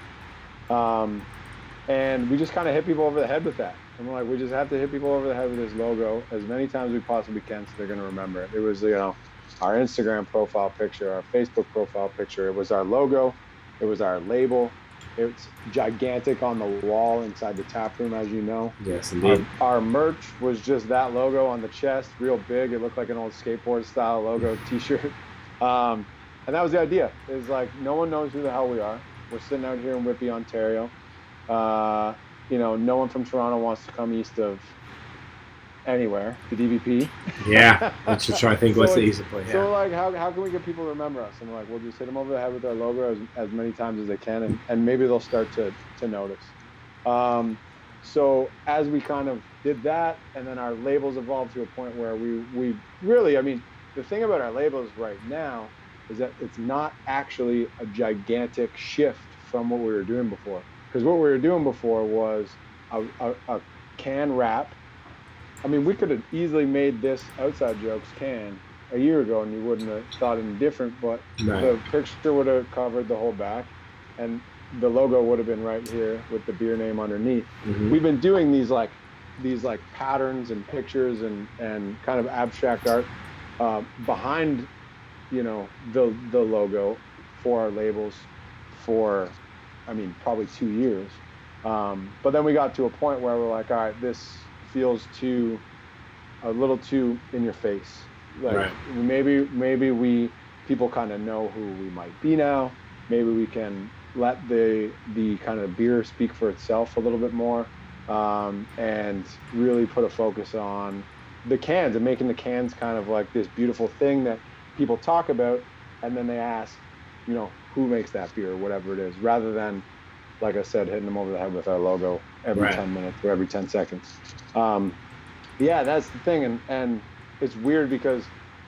And we just kind of hit people over the head with that. And we're like, we just have to hit people over the head with this logo as many times as we possibly can, so they're going to remember it. It was, our Instagram profile picture, our Facebook profile picture. It was our logo. It was our label. It's gigantic on the wall inside the tap room, as you know. Yes, indeed. Our merch was just that logo on the chest, real big. It looked like an old skateboard style logo T-shirt. And that was the idea. It's like no one knows who the hell we are. We're sitting out here in Whitby, Ontario. No one from Toronto wants to come east of anywhere, the DVP. Yeah, let's just try to think what's the easiest place. Yeah. So, like, how can we get people to remember us? And we're like, we'll just hit them over the head with our logo as many times as they can, and maybe they'll start to notice. So as we kind of did that, and then our labels evolved to a point where we really, the thing about our labels right now is that it's not actually a gigantic shift from what we were doing before. Because what we were doing before was a can wrap. We could have easily made this Outside Jokes can a year ago, and you wouldn't have thought any different. But the picture would have covered the whole back, and the logo would have been right here with the beer name underneath. Mm-hmm. We've been doing these patterns and pictures and kind of abstract art behind, the logo for our labels for, probably 2 years. But then we got to a point where we're like, all right, this feels a little too in your face. Like maybe people kind of know who we might be now. Maybe we can let the kind of beer speak for itself a little bit more, and really put a focus on the cans and making the cans kind of like this beautiful thing that people talk about, and then they ask, who makes that beer or whatever it is, rather than, like I said, hitting them over the head with our logo every 10 minutes or every 10 seconds. That's the thing. And it's weird because,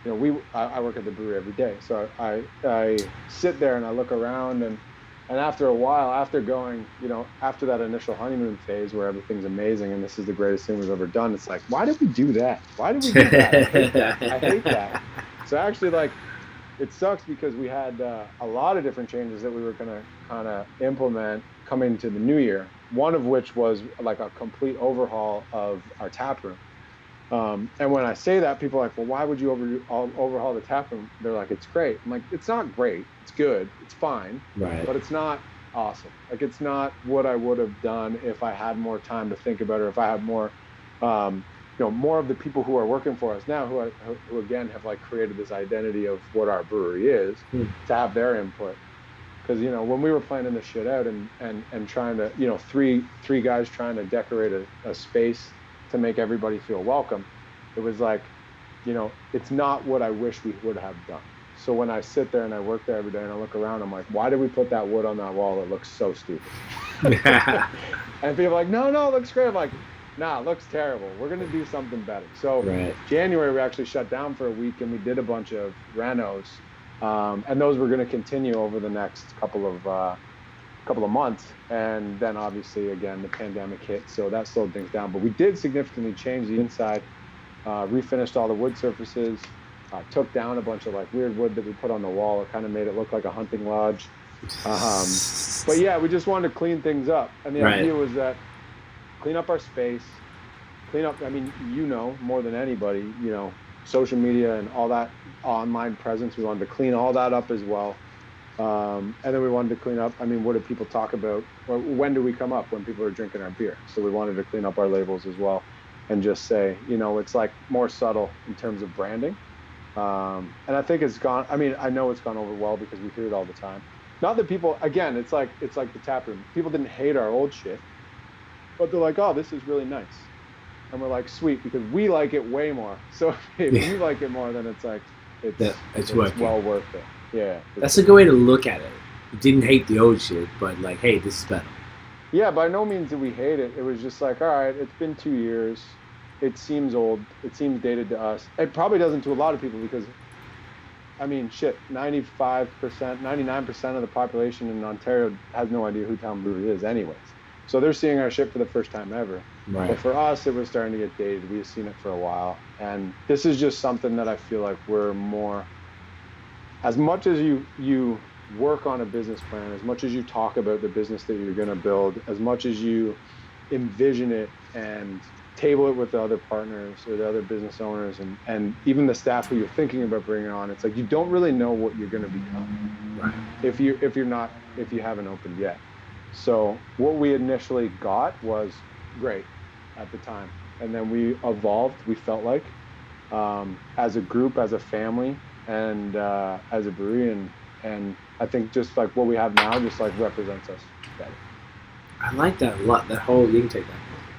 I work at the brewery every day. So I sit there and I look around, and after a while, after going, after that initial honeymoon phase where everything's amazing and this is the greatest thing we've ever done, it's like, why did we do that? Why did we do that? I hate that. So actually, it sucks because we had a lot of different changes that we were going to kind of implement coming into the new year. One of which was like a complete overhaul of our tap room. And when I say that, people are like, well, why would you overhaul the tap room? They're like, it's great. I'm like, it's not great. It's good. It's fine. Right. But it's not awesome. Like, it's not what I would have done if I had more time to think about it, or if I had more, more of the people who are working for us now, who again have created this identity of what our brewery is, to have their input. Because when we were planning this shit out and trying to three guys trying to decorate a space to make everybody feel welcome. It was like, you know, it's not what I wish we would have done. So when I sit there and I work there every day and I look around, I'm like, why did we put that wood on that wall? It looks so stupid. And people are like, no, it looks great. I'm like, nah, it looks terrible. We're going to do something better. So January, we actually shut down for a week and we did a bunch of renos. And those were going to continue over the next couple of months. And then obviously, again, the pandemic hit. So that slowed things down. But we did significantly change the inside, refinished all the wood surfaces, took down a bunch of like weird wood that we put on the wall. It kind of made it look like a hunting lodge. But yeah, we just wanted to clean things up. And the idea was that clean up our space, clean up, I mean, you know, more than anybody, you know, social media and all that online presence. We wanted to clean all that up as well. And then we wanted to clean up, I mean, what do people talk about? Or when do we come up? When people are drinking our beer. So we wanted to clean up our labels as well and just say, you know, it's like more subtle in terms of branding. And I think it's gone, I mean, I know it's gone over well because we hear it all the time. Not that people, again, it's like the tap room. People didn't hate our old shit, but they're like, oh, this is really nice. And we're like, sweet, because we like it way more. So if you like it more, then it's like, it's well worth it. Yeah. That's a good way to look at it. You didn't hate the old shit, but like, hey, this is better. Yeah, by no means did we hate it. It was just like, all right, it's been 2 years. It seems old. It seems dated to us. It probably doesn't to a lot of people because, I mean, shit, 95%, 99% of the population in Ontario has no idea who Town Brewery is anyways. So they're seeing our shit for the first time ever. Right. But for us, it was starting to get dated. We had seen it for a while. And this is just something that I feel like we're more, as much as you work on a business plan, as much as you talk about the business that you're going to build, as much as you envision it and table it with the other partners or the other business owners and even the staff who you're thinking about bringing on, it's like you don't really know what you're going to become. Right. if you haven't opened yet. So what we initially got was great at the time, and then we evolved, we felt like, as a group, as a family, and as a brewery, and I think just like what we have now just like represents us better. I like that a lot. That whole, you can take that.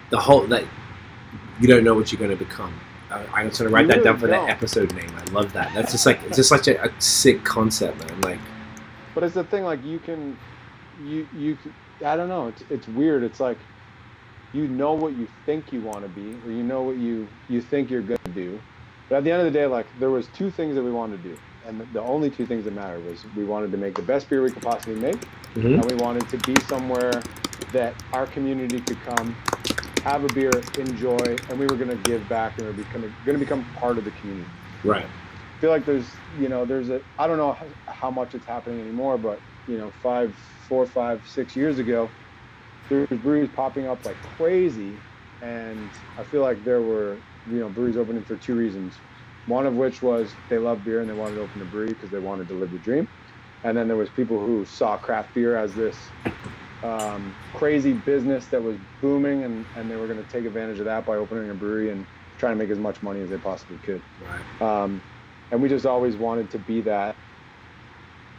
The whole, that you don't know what you're going to become. I'm just going to write that down for that episode name. I love that. That's just like, it's just such a sick concept, man. Like, but it's the thing, like you I don't know. It's weird. It's like, you know what you think you want to be, or you know what you think you're going to do. But at the end of the day, like there was 2 things that we wanted to do. And the only 2 things that mattered was we wanted to make the best beer we could possibly make. Mm-hmm. And we wanted to be somewhere that our community could come, have a beer, enjoy, and we were going to give back and we were going to become part of the community. Right. I feel like there's I don't know how much it's happening anymore, but, you know, 4, 5, 6 years ago, there was breweries popping up like crazy. And I feel like there were, you know, breweries opening for 2 reasons. One of which was they love beer and they wanted to open a brewery because they wanted to live the dream. And then there was people who saw craft beer as this crazy business that was booming, and they were going to take advantage of that by opening a brewery and trying to make as much money as they possibly could. Right. And we just always wanted to be that.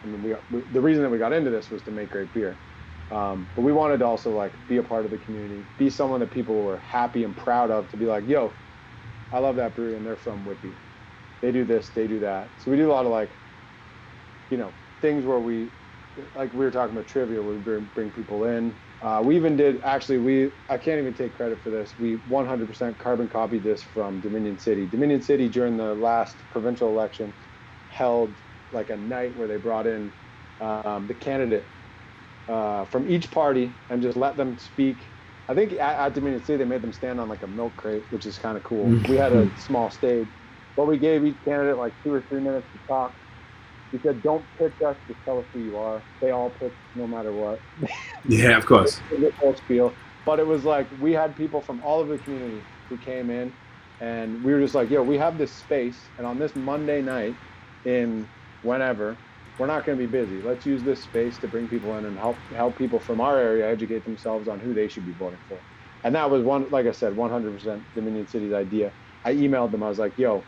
I mean, the reason that we got into this was to make great beer. But we wanted to also like be a part of the community, be someone that people were happy and proud of, to be like, yo, I love that brewery and they're from Whitby. They do this, they do that. So we do a lot of like, you know, things where we were talking about trivia, where we bring people in. We even did, actually, I can't even take credit for this. We 100% carbon copied this from Dominion City. Dominion City, during the last provincial election, held like a night where they brought in the candidate from each party and just let them speak. I think at Dominion City, they made them stand on like a milk crate, which is kind of cool. We had a small stage, but we gave each candidate like 2 or 3 minutes to talk. We said, don't pitch us, just tell us who you are. They all pitch no matter what. Yeah, of course. But it was like, we had people from all over the community who came in, and we were just like, yo, we have this space, and on this Monday night in whenever, we're not going to be busy. Let's use this space to bring people in and help people from our area educate themselves on who they should be voting for. And that was one, like I said, 100% Dominion City's idea. I emailed them. I was like, yo,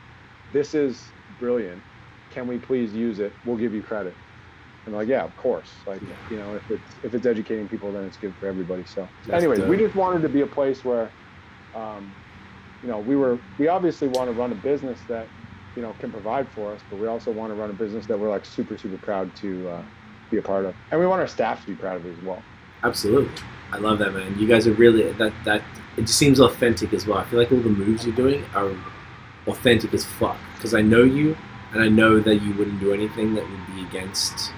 this is brilliant. Can we please use it? We'll give you credit. And they're like, yeah, of course. Like, you know, if it's educating people, then it's good for everybody. So anyways, we just wanted to be a place where you know, we obviously want to run a business that, you know, can provide for us, but we also want to run a business that we're like super, super proud to be a part of. And we want our staff to be proud of it as well. Absolutely. I love that, man. You guys are really, that it just seems authentic as well. I feel like all the moves you're doing are authentic as fuck. Because I know you, and I know that you wouldn't do anything that would be against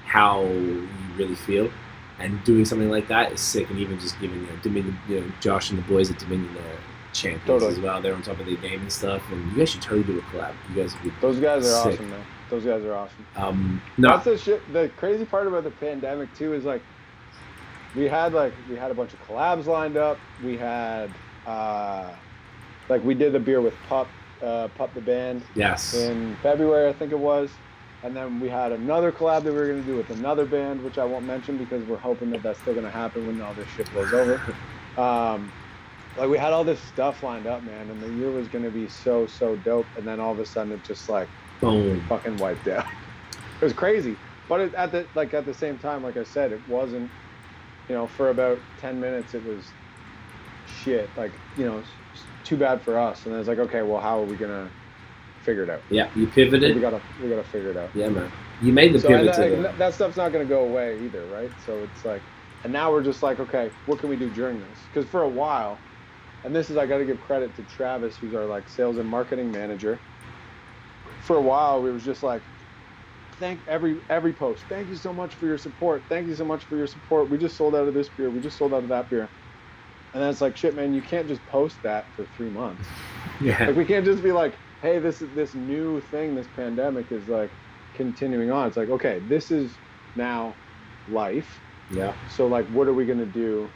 how you really feel. And doing something like that is sick. And even just giving Dominion, Josh and the boys at Dominion are champions as well. They're on top of their game and stuff. And you guys should totally do a collab. You guys would be Those guys are sick. awesome, man. Those guys are awesome. No. That's the shit. The crazy part about the pandemic too is like we had a bunch of collabs lined up. We had like we did the beer with Pup the band. Yes. In February, I think it was. And then we had another collab that we were going to do with another band, which I won't mention because we're hoping that that's still going to happen when all this shit blows over. Like we had all this stuff lined up, man, and the year was going to be so dope. And then all of a sudden it just like boom, fucking wiped out. It was crazy. But at the same time, like I said, it wasn't, you know, for about 10 minutes it was shit. Like, you know, too bad for us. And then it's like, okay, well, how are we going to figure it out? Yeah, you pivoted. We gotta figure it out. Yeah, man. You made the pivot. That stuff's not gonna go away either, right? So it's like, and now we're just like, okay, what can we do during this? Because for a while, and this is, I got to give credit to Travis, who's our like sales and marketing manager. For a while, we was just like, thank every post. Thank you so much for your support. Thank you so much for your support. We just sold out of this beer. We just sold out of that beer. And then it's like, shit, man, you can't just post that for 3 months. Yeah. Like we can't just be like, hey, this new thing, this pandemic is like continuing on. It's like, okay, this is now life. Yeah. So like, what are we gonna do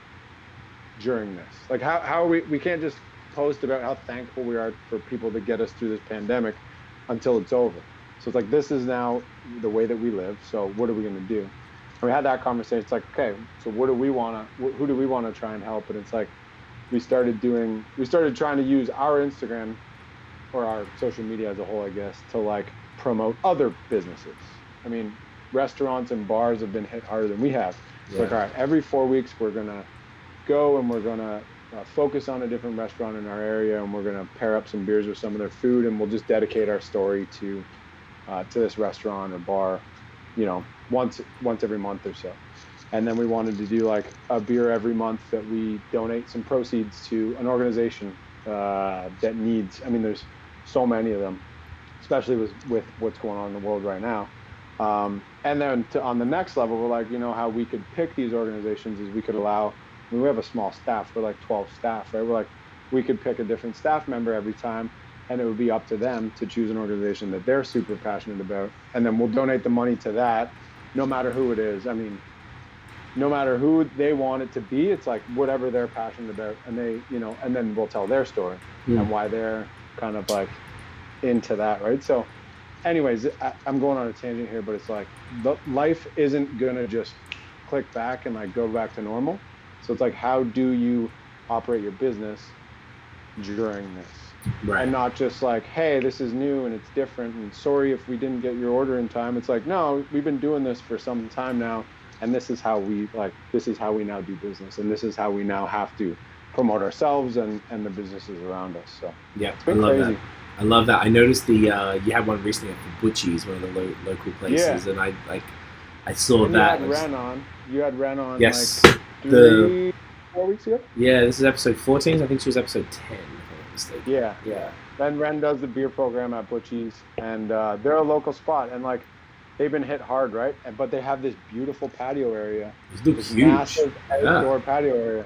during this? Like, how are we can't just post about how thankful we are for people to get us through this pandemic until it's over. So it's like, this is now the way that we live. So what are we gonna do? And we had that conversation. It's like, okay, so who do we wanna try and help? And it's like, we started trying to use our Instagram or our social media as a whole, I guess, to like promote other businesses. I mean, restaurants and bars have been hit harder than we have. It's like, all right, every 4 weeks we're gonna go and we're gonna focus on a different restaurant in our area, and we're gonna pair up some beers with some of their food, and we'll just dedicate our story to this restaurant or bar, you know, once every month or so. And then we wanted to do like a beer every month that we donate some proceeds to an organization that needs. I mean, there's so many of them, especially with what's going on in the world right now. And then on the next level, we're like, you know, how we could pick these organizations is we could allow, I mean, we have a small staff, we're like 12 staff, right? We're like, we could pick a different staff member every time, and it would be up to them to choose an organization that they're super passionate about. And then we'll donate the money to that, no matter who it is. I mean, no matter who they want it to be, it's like whatever they're passionate about, and they, you know, and then we'll tell their story and why they're kind of like into that, right? So anyways, I'm going on a tangent here, but it's like life isn't gonna just click back and like go back to normal. So it's like, how do you operate your business during this? Right. And not just like, hey, this is new and it's different, and sorry if we didn't get your order in time. It's like, no, we've been doing this for some time now, and this is how we now do business, and this is how we now have to promote ourselves and the businesses around us. So yeah, it's been crazy. I love that. I noticed you had one recently at Butchie's, one of the local places, and I saw and that. You had Ren on. Yes. Like 4 weeks ago. Yeah, this is episode 14. I think she was episode 10. If I'm not mistaken. Yeah. Yeah. Then Ren does the beer program at Butchie's, and they're a local spot, and like they've been hit hard, right? But they have this beautiful patio area. This huge. Massive outdoor patio area,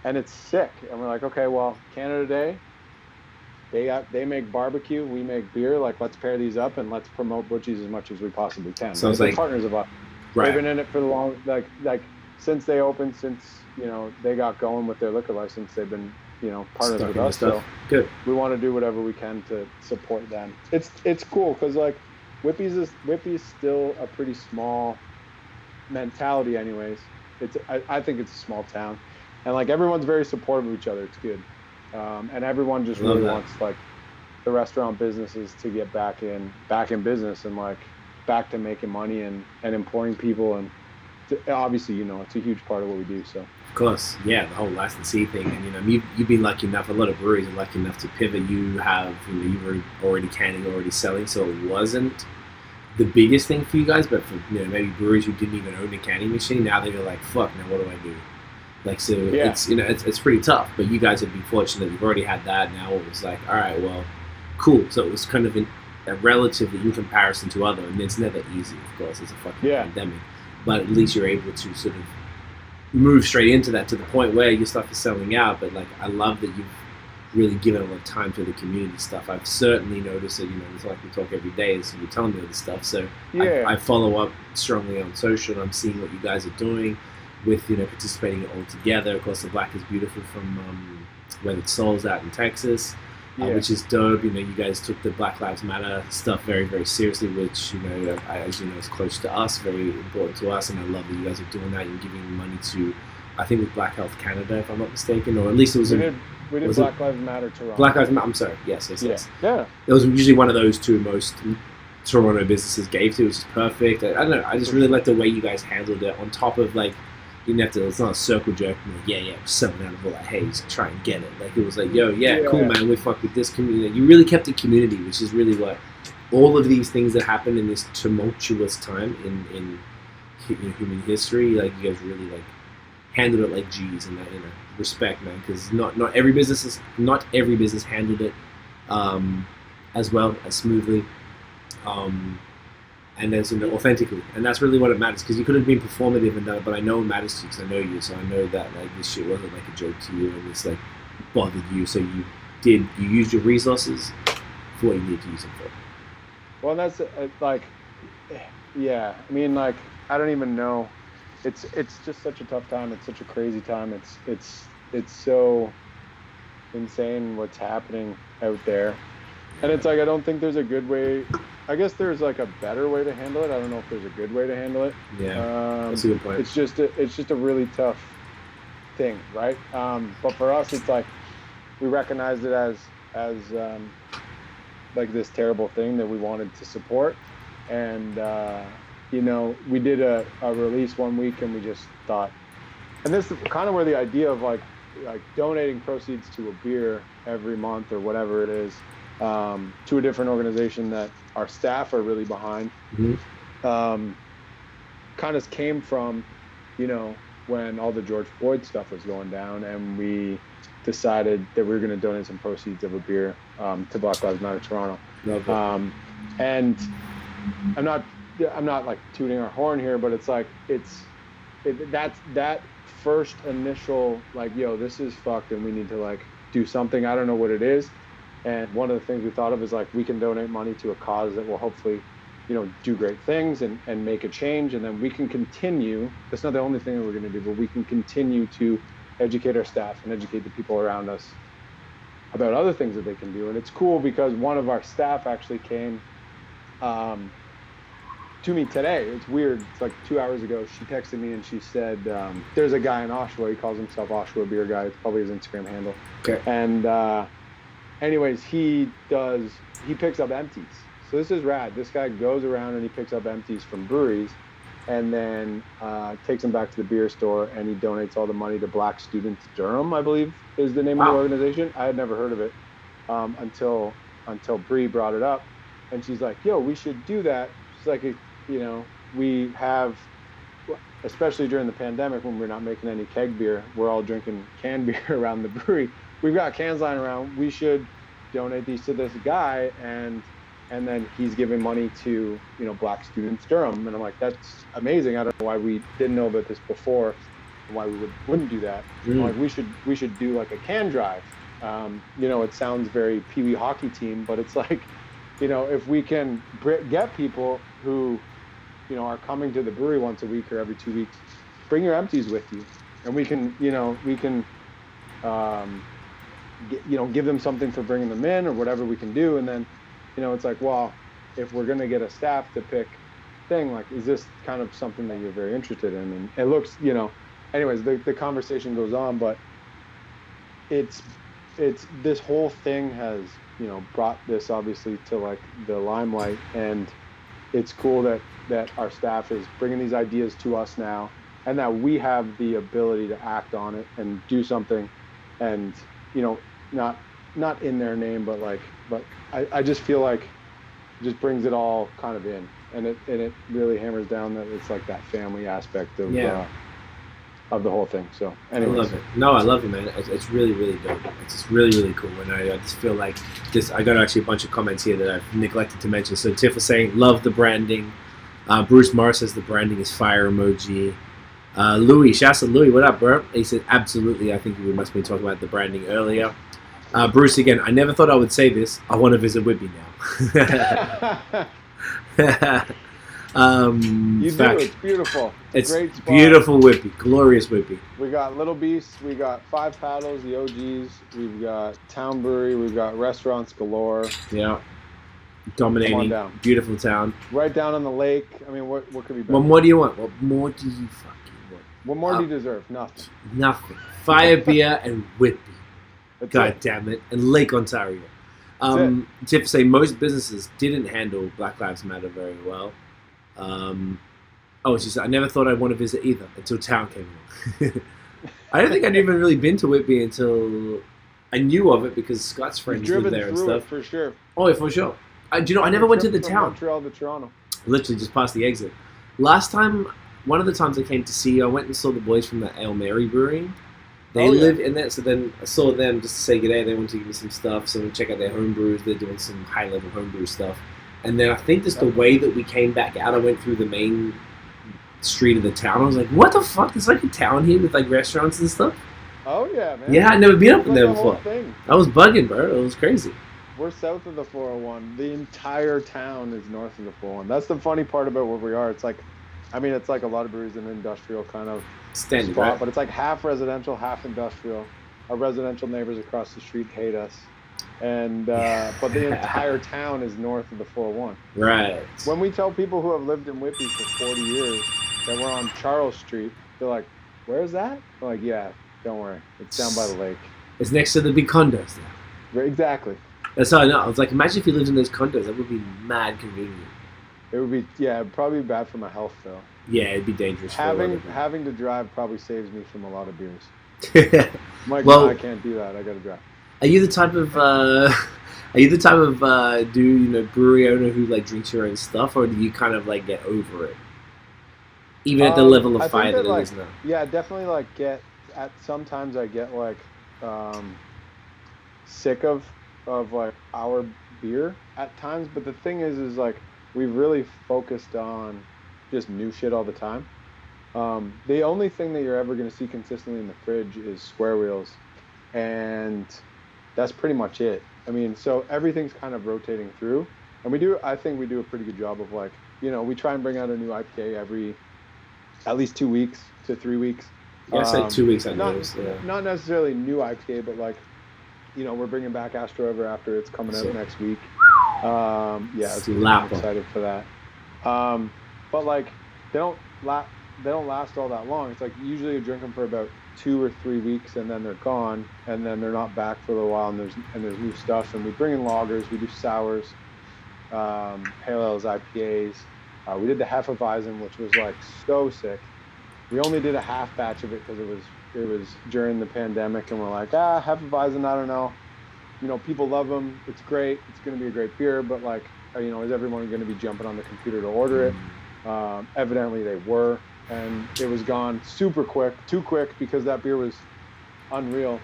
and it's sick. And we're like, okay, well, Canada Day. They make barbecue, we make beer. Like, let's pair these up and let's promote Butchie's as much as we possibly can. Sounds They're like partners of us. Right. They've been in it for the long, like since they opened, since you know they got going with their liquor license. They've been, you know, partners with us. So good. We want to do whatever we can to support them. It's cool because like Whitby's still a pretty small mentality, anyways. I think it's a small town, and like everyone's very supportive of each other. It's good. And everyone just really wants like the restaurant businesses to get back in business and like back to making money and employing people, and obviously, it's a huge part of what we do. So. Of course, yeah, the whole licensee thing, and you've been lucky enough. A lot of breweries are lucky enough to pivot. You have, you were already canning, already selling, so it wasn't the biggest thing for you guys. But for maybe breweries who didn't even own a canning machine, now they're like, fuck, now what do I do? Like, so Yeah. it's pretty tough. But you guys have been fortunate; you've already had that. Now it was like, all right, well, cool. So it was kind of relatively in comparison to other, and it's never easy, of course. It's a fucking pandemic, but at least you're able to sort of move straight into that to the point where your stuff is selling out. But like, I love that you've really given a lot of time to the community stuff. I've certainly noticed that, it's like we talk every day, so you're telling me all this stuff. So I follow up strongly on social, and I'm seeing what you guys are doing with, participating all together. Of course, the Black is Beautiful from where it Souls out in Texas, which is dope. You guys took the Black Lives Matter stuff very, very seriously, which, as you know, is close to us, very important to us, and I love that you guys are doing that and giving money to, I think, with Black Health Canada, if I'm not mistaken, or at least it was we did Black Lives Matter Toronto. Black Lives Matter, I'm sorry, yes. Yeah. It was usually one of those two most Toronto businesses gave to, which is perfect. I don't know, I just really like the way you guys handled it, on top of, like, you didn't have to, it's not a circle jerk, like, we're selling out of all that haze, try and get it. Like, it was like, cool, man, we fuck with this community. You really kept it community, which is really what all of these things that happen in this tumultuous time in human history, like, you guys really, like, handled it like G's, and that, respect, man, because not every business handled it as well, as smoothly, and as authentically, and that's really what it matters. Because you could have been performative and done it, but I know it matters to you, because I know you, so I know that, like, this shit wasn't like a joke to you, and it's like bothered you, so you used your resources for what you need to use them for. Well, that's like, I mean, like, I don't even know. It's just such a tough time. It's such a crazy time. It's so insane what's happening out there, and it's like, I don't think there's a good way. I guess there's like a better way to handle it. I don't know if there's a good way to handle it. Yeah, that's a good point. It's just a really tough thing, right? But for us, it's like we recognized it as like this terrible thing that we wanted to support, and we did a release one week, and we just thought, and this is kind of where the idea of like donating proceeds to a beer every month or whatever it is, to a different organization that our staff are really behind, kind of came from, when all the George Floyd stuff was going down, and we decided that we were going to donate some proceeds of a beer to Black Lives Matter Toronto. And I'm not like tooting our horn here, but it's like, that's that first initial, like, this is fucked and we need to, like, do something. I don't know what it is. And one of the things we thought of is, like, we can donate money to a cause that will hopefully, do great things and make a change. And then we can continue. That's not the only thing that we're going to do, but we can continue to educate our staff and educate the people around us about other things that they can do. And it's cool because one of our staff actually came to me today. It's weird. It's like 2 hours ago. She texted me and she said, there's a guy in Oshawa. He calls himself Oshawa Beer Guy. It's probably his Instagram handle. Okay. And anyways, he picks up empties. So this is rad. This guy goes around and he picks up empties from breweries, and then takes them back to the beer store, and he donates all the money to Black Students Durham, I believe is the name of the organization. I had never heard of it until Bree brought it up, and she's like, yo, we should do that. She's like, we have, especially during the pandemic when we're not making any keg beer, we're all drinking canned beer around the brewery. We've got cans lying around. We should donate these to this guy, and then he's giving money to, Black Students Durham. And I'm like, that's amazing. I don't know why we didn't know about this before, and why we wouldn't do that. Like, we should do like a can drive. It sounds very Pee Wee hockey team, but it's like, if we can get people who, are coming to the brewery once a week or every 2 weeks, bring your empties with you, and we can give them something for bringing them in, or whatever we can do. And then, it's like, well, if we're going to get a staff to pick thing, like, is this kind of something that you're very interested in? And it looks, anyways, the conversation goes on, but it's this whole thing has, brought this obviously to, like, the limelight, and it's cool that our staff is bringing these ideas to us now, and that we have the ability to act on it and do something, and not in their name, but I just feel like it just brings it all kind of in, and it really hammers down that it's like that family aspect of the whole thing. So anyways. I love it. No, I love it, man. It's really, really dope. It's just really, really cool. And I just feel like this. I got actually a bunch of comments here that I've neglected to mention. So Tiff was saying, love the branding. Bruce Morris says the branding is fire emoji. Louis, shouts out Louis, what up, bro? He said, absolutely. I think we must have been talking about the branding earlier. Bruce, again, I never thought I would say this. I want to visit Whitby now. You do. It's beautiful. It's great spot. Beautiful Whitby, glorious Whitby. We got Little Beast, we got Five Paddles, the OGs, we've got Town Brewery, we've got restaurants galore. Yeah, dominating, beautiful town. Right down on the lake. I mean, what could be better? What more do you want? What more do you fucking want? What more do you deserve? Nothing. Nothing. Fire beer and Whitby. God it. damn it. And Lake Ontario. Tiff say most businesses didn't handle Black Lives Matter very well. She said, I never thought I'd want to visit either until Town came along. I don't think I'd even really been to Whitby until I knew of it because Scott's friends lived there and stuff. For sure. Oh, yeah, for sure. I never went to the town. Montreal to Toronto. Literally just past the exit. One of the times I came to see you, I went and saw the boys from the Ale Mary Brewery. They live in there, so then I saw them just to say good day. They wanted to give me some stuff, so we check out their home brews. They're doing some high-level homebrew stuff. And then I think just the way that we came back out, I went through the main street of the town. I was like, what the fuck? There's like a town here with like restaurants and stuff? Oh, yeah, man. Yeah, I'd never been up in there before. Thing. I was bugging, bro. It was crazy. We're south of the 401. The entire town is north of the 401. That's the funny part about where we are. It's like a lot of breweries in an industrial kind of Standard, spot, right? but it's like half residential, half industrial. Our residential neighbors across the street hate us. And but the entire town is north of the 401. Right. When we tell people who have lived in Whitby for 40 years that we're on Charles Street, they're like, "Where's that?" I'm like, "Yeah, don't worry, it's down by the lake. It's next to the big condos there." Exactly. That's how I know. I was like, imagine if you lived in those condos. That would be mad convenient. It would be, it'd probably be bad for my health though. Yeah, it'd be dangerous. Having to drive probably saves me from a lot of beers. I'm like, well, no, I can't do that. I got to drive. Are you the type of brewery owner who like drinks your own stuff, or do you kind of like get over it, even at the level of fire that it is now? Yeah, definitely. Sometimes I get sick of like our beer at times, but the thing is like we've really focused on just new shit all the time. The only thing that you're ever going to see consistently in the fridge is Square Wheels, and that's pretty much it. I mean, so everything's kind of rotating through, and I think we do a pretty good job of we try and bring out a new IPA every at least 2 weeks to 3 weeks. Yeah, I say 2 weeks. Not necessarily new IPA, but we're bringing back Astro Ever after it's coming out next week. I'm excited for that. But they don't last all that long. It's like usually you drink them for about 2 or 3 weeks and then they're gone, and then they're not back for a little while, and there's new stuff. And we bring in lagers, we do sours, pale ales, IPAs. We did the Hefeweizen, which was so sick. We only did a half batch of it because it was during the pandemic, and we're like, Hefeweizen, I don't know. People love them. It's great. It's going to be a great beer, but is everyone going to be jumping on the computer to order it? Evidently they were, and it was gone super quick, too quick, because that beer was unreal.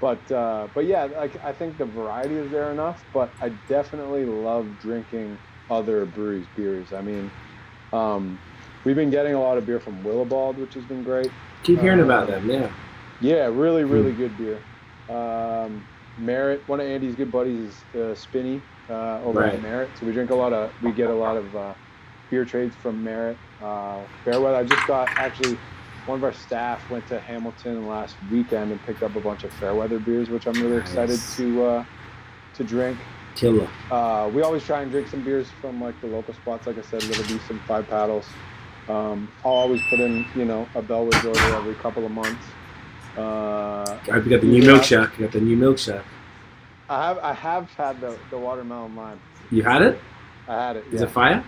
But yeah, I think the variety is there enough, but I definitely love drinking other breweries' beers. I mean, we've been getting a lot of beer from Willibald, which has been great. Keep hearing about them, yeah. Yeah, really, really good beer. Merit, one of Andy's good buddies is Spinny over at Merit. So we get a lot of beer trades from Merit. Fairweather, I just got, actually, one of our staff went to Hamilton last weekend and picked up a bunch of Fairweather beers, which I'm really excited to drink. Killer. We always try and drink some beers from the local spots. Like I said, Little Beast and Five Paddles. I'll always put in, a Bellwoods order every couple of months. I hope you got the new milk shack. You got the new milk shack. I have had the watermelon lime. You had it? I had it. Is it fire?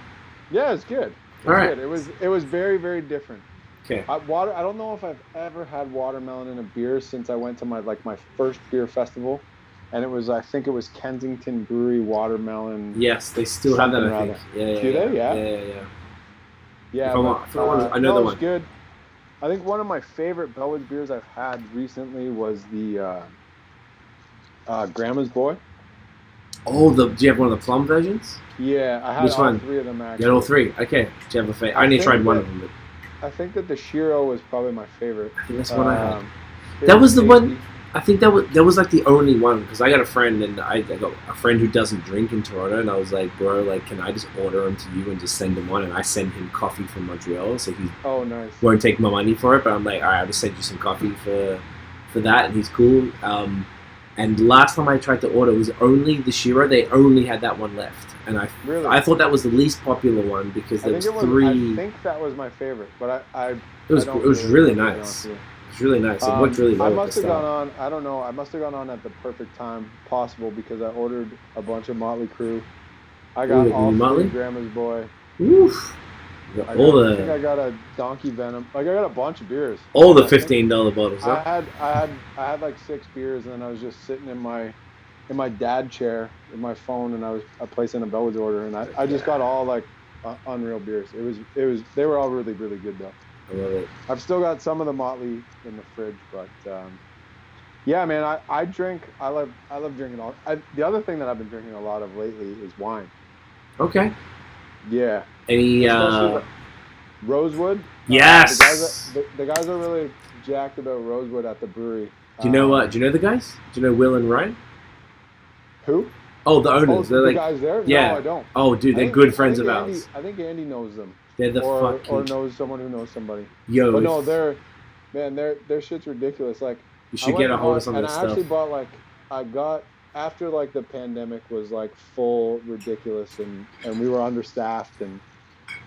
Yeah, it's good. It was All right. good. It was very, very different. Okay. I don't know if I've ever had watermelon in a beer since I went to my first beer festival, and I think it was Kensington Brewery watermelon. Yes, they still have that. I something think. Yeah. Do they? Yeah. Yeah. Yeah, If I want, I know the it was one. good. I think one of my favorite Bellwood beers I've had recently was the Grandma's Boy. Oh, do you have one of the plum versions? Yeah, I had Which all one? 3 of them You actually. had all 3. Okay. Do you have a favorite? I only think tried one that- of them. But I think that the Shiro was probably my favorite. I think that's what I had. It That was the tasty. one. I think that was like the only one because I got a friend and I got a friend who doesn't drink in Toronto and I was like, bro, like, can I just order them to you and just send them on? And I send him coffee from Montreal, so he Oh, nice. won't take my money for it. But I'm like, all right, I'll just send you some coffee for that, and he's cool. And last time I tried to order was only the Shiro. They only had that one left, and Really? I thought that was the least popular one because there was 3. I think that was my favorite, but It was really remember, nice. to be honest with you. It was really nice. It worked really well. I with must the have style. gone on. I don't know. I must have gone on at the perfect time possible because I ordered a bunch of Motley Crue. I got Ooh, all Motley? 3 Grandma's Boy. Oof. I think I got a Donkey Venom. Like, I got a bunch of beers. All the I think $15 bottles. Huh? I had like 6 beers, and then I was just sitting in my dad chair with my phone, and I placed in a Bellwood's order, and I just got all like unreal beers. They were all really, really good though. I love it. I've still got some of the Motley in the fridge, but yeah, man, I drink. I love drinking all. The other thing that I've been drinking a lot of lately is wine. Okay. Yeah. Any? Especially Rosewood. Yes. The guys are really jacked about Rosewood at the brewery. Do you know? Do you know the guys? Do you know Will and Ryan? Who? Oh, the owners. They're the like, guys there? yeah. No, I don't. oh, dude, I they're think- good I friends think of Andy- ours. I think Andy knows them. They're the or fucking knows someone who knows somebody. yo. But no, their shit's ridiculous. Like, you I should went get a and hold of bought- some of and this I stuff. actually bought after like the pandemic was like full ridiculous and we were understaffed and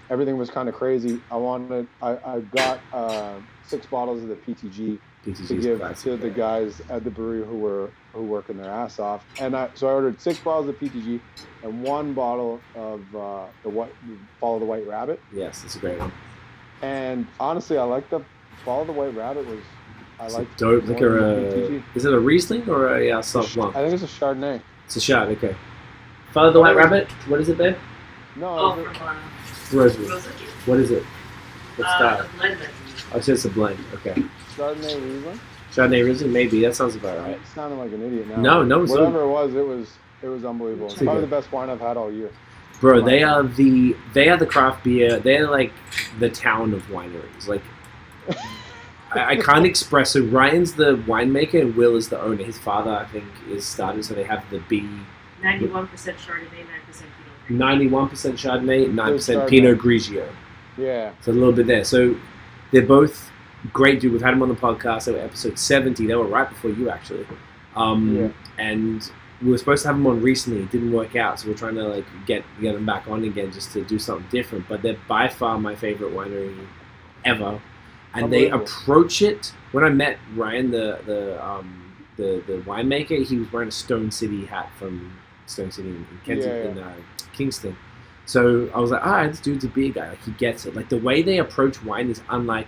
everything was kind of crazy. I got 6 bottles of the PTG to PTG is give classic, to the yeah. guys at the brewery who working their ass off. And so I ordered 6 bottles of PTG and 1 bottle of Follow the White Rabbit. Yes, it's a great one. And honestly, I like the Follow the White Rabbit was. I It's like a dope. Like more than the PTG. is it a Riesling or a Sauv Blanc? I think it's a Chardonnay. It's a shot. Okay. Follow the White Rabbit. What is it, babe? No, Oh, is it- from Rosewood. Rosewood? What is it? What style? The blend menu. Oh, so it's a blend. Okay. Chardonnay Riesling. Chardonnay Riesling, maybe. That sounds about right. It sounded like an idiot now. No, it's Whatever it was unbelievable. It's Pretty probably good. the best wine I've had all year. Bro, they are the craft beer. They're like the town of wineries. Like, I can't express. So Ryan's the winemaker and Will is the owner. His father, I think, is started. So they have the 91% Chardonnay, 9% Pinot Gris. 91% Chardonnay, 9% Chardonnay. Pinot Grigio. Yeah. So a little bit there. So they're both great, dude. We've had them on the podcast. They were episode 70. They were right before you, actually. Yeah. And we were supposed to have them on recently. It didn't work out. So we're trying to like get them back on again just to do something different. But they're by far my favorite winery ever. And they Unbelievable. approach it. When I met Ryan, the winemaker, he was wearing a Stone City hat from Stone City in Kensington, Yeah, in Kingston. So I was like, this dude's a beer guy. Like, he gets it. Like, the way they approach wine is unlike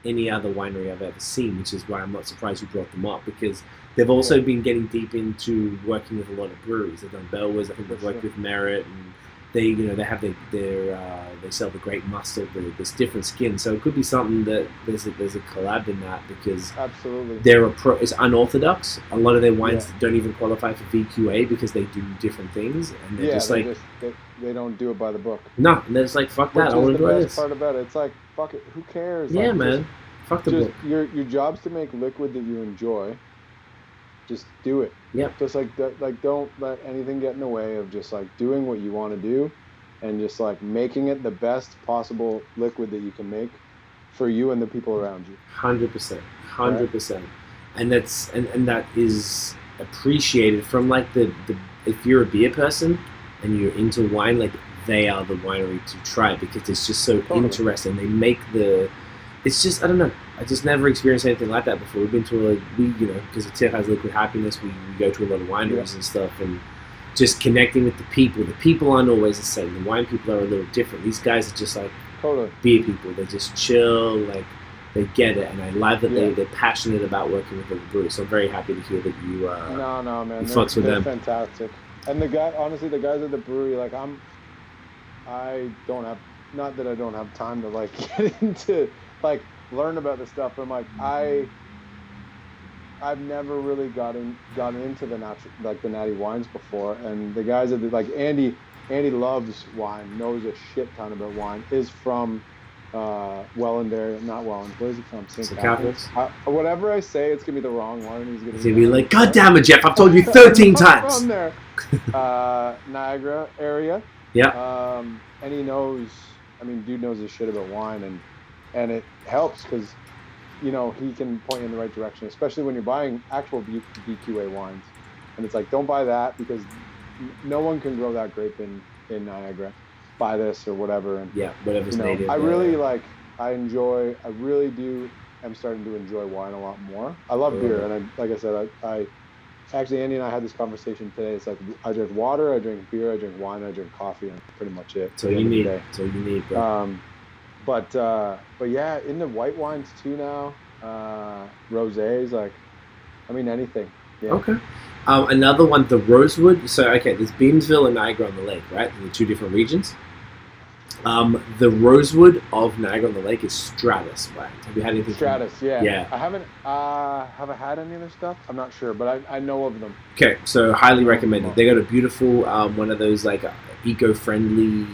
any other winery I've ever seen, which is why I'm not surprised you brought them up, because they've also been getting deep into working with a lot of breweries. They've done Bellwood. I think they've worked with Merit, and they have they sell the Great Mustard, this different skin. So it could be something that there's a collab in that, because Absolutely. their approach is unorthodox. A lot of their wines don't even qualify for VQA because they do different things, and they're just like, they don't do it by the book. no, and they're just like, fuck that, Which I want is to the do best this. part about it. It's like, fuck it, who cares? Yeah, Like, man, fuck the Just book. your job's to make liquid that you enjoy. Just do it. Yep. Just don't let anything get in the way of just like doing what you want to do, and just like making it the best possible liquid that you can make for you and the people around you. 100%. And that's and that is appreciated from like the if you're a beer person and you're into wine, like they are the winery to try, because it's just so interesting. They make it's just, I don't know, I just never experienced anything like that before. We've been to because the Tier has Liquid Happiness, we go to a lot of wineries and stuff, and just connecting with the people. The people aren't always the same. The wine people are a little different. These guys are just like Totally. beer people. They just chill, like they get it, and I love that Yeah. they're passionate about working with other brewers. So I'm very happy to hear that you No, man. you fucks with they're them. fantastic. And the guys at the brewery, like I don't have, not that I don't have time to like get into, like learn about this stuff. But I'm like, I've never really gotten into the natty wines before. And the guys like Andy loves wine, knows a shit ton about wine, is from Welland area, not Welland. Where is he from? St. Catharines. Whatever I say, it's gonna be the wrong one. He's gonna be like, God damn it, Jeff! I've told you 13 times. From there, Niagara area. Yeah. And he knows. I mean, dude knows his shit about wine, and it helps because, you know, he can point you in the right direction, especially when you're buying actual VQA wines. And it's like, don't buy that because no one can grow that grape in Niagara. Buy this or whatever. And yeah, whatever's native. I really I really do. I'm starting to enjoy wine a lot more. I love beer, and like I said, I actually, Andy and I had this conversation today. It's like, I drink water, I drink beer, I drink wine, I drink coffee, and that's pretty much it. So you need, bro. But yeah, in the white wines too now, rosés, like, I mean, anything. Yeah. Okay. Another one, the Rosewood. So, okay, there's Beamsville and Niagara on the Lake, right? The two different regions. The Rosewood of Niagara on the Lake is Stratus, right? Have you had anything? Stratus, yeah. Yeah. I haven't. Have I had any other stuff? I'm not sure, but I know of them. Okay, so highly recommended. They got a beautiful one of those like eco-friendly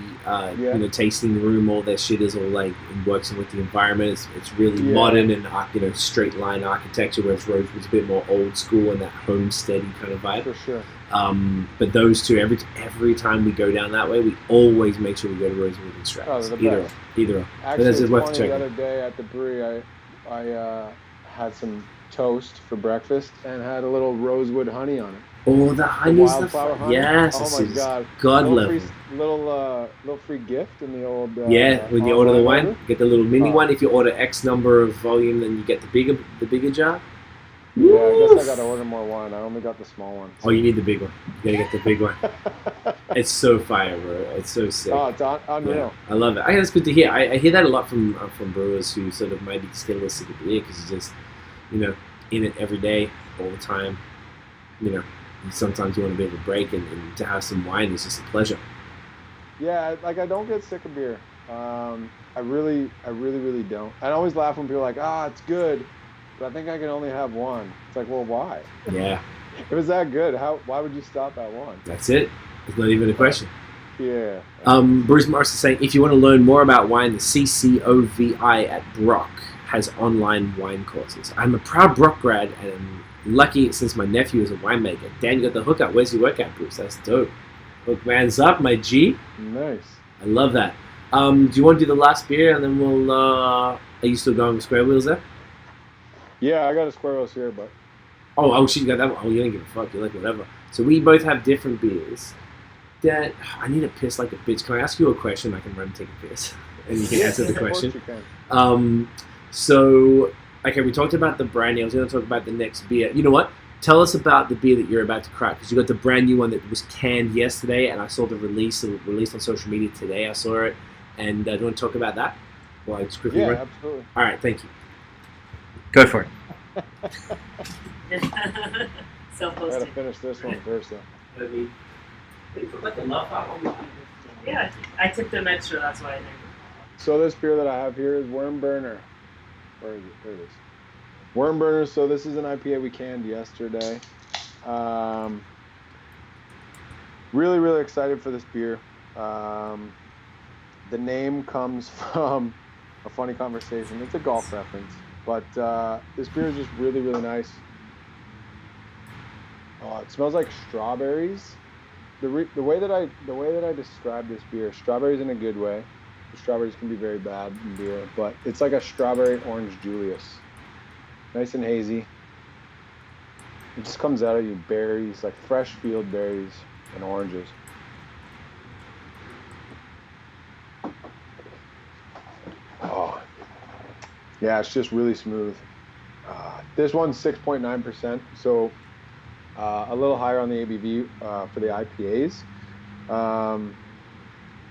tasting room. All their shit is all like works with the environment. It's really modern and straight line architecture, whereas Rosewood's a bit more old school and that homesteady kind of vibe. For sure. But those two, every time we go down that way, we always make sure we go to Rosewood and Stratus. Either. Actually, it's worth checking. The other day at the brewery, I had some toast for breakfast and had a little rosewood honey on it. Oh, the honey's wildflower honey. Yes. Oh my god. God level. Little free gift in the old. When you order the wine, get the little mini one. If you order X number of volume, then you get the bigger jar. Yeah, I guess I gotta order more wine. I only got the small one. Oh, you need the big one. You gotta get the big one. It's so fire, bro. It's so sick. Oh, it's unreal. Yeah, I love it. That's good to hear. I hear that a lot from brewers who sort of maybe still listen to beer because it's just, in it every day, all the time. Sometimes you want a bit of a break, and to have some wine is just a pleasure. Yeah, like I don't get sick of beer. I really don't. I always laugh when people are like, it's good, but I think I can only have one. It's like, well, why? Yeah. If it's that good, why would you stop at one? That's it. It's not even a question. Yeah. Bruce Morris is saying, if you want to learn more about wine, the CCOVI at Brock has online wine courses. I'm a proud Brock grad, and I'm lucky since my nephew is a winemaker. Dan, you got the hookup. Where's your work at, Bruce? That's dope. Hook man's up, my G. Nice. I love that. Do you want to do the last beer, and then we'll... are you still going with Square Wheels there? Yeah, I got a Square Wheels here, but... Oh, shit, you got that one. Oh, you don't give a fuck. You like whatever. So we both have different beers. That I need to piss like a bitch. Can I ask you a question? I can run and take a piss, and you can answer the question. Of course you can. So, okay, we talked about the brandy. I was going to talk about the next beer. You know what? Tell us about the beer that you're about to crack, because you got the brand new one that was canned yesterday, and I saw the release. It was released on social media today. I saw it, and do you want to talk about that? Well, just quickly run. Absolutely. All right, thank you. Go for it. I Self-posted. gotta finish this one first, though. Yeah, I tipped them extra, that's why I think. So this beer that I have here is Worm Burner. Where is it? There it is. Worm Burner. So this is an IPA we canned yesterday. Really, really excited for this beer. The name comes from a funny conversation. It's a golf reference, but this beer is just really, really nice. Oh, it smells like strawberries. The way that I describe this beer, strawberries in a good way. The strawberries can be very bad in beer, but it's like a strawberry orange Julius. Nice and hazy. It just comes out of you berries, like fresh field berries and oranges. Oh, yeah, it's just really smooth. This one's 6.9%, so a little higher on the ABV for the IPAs.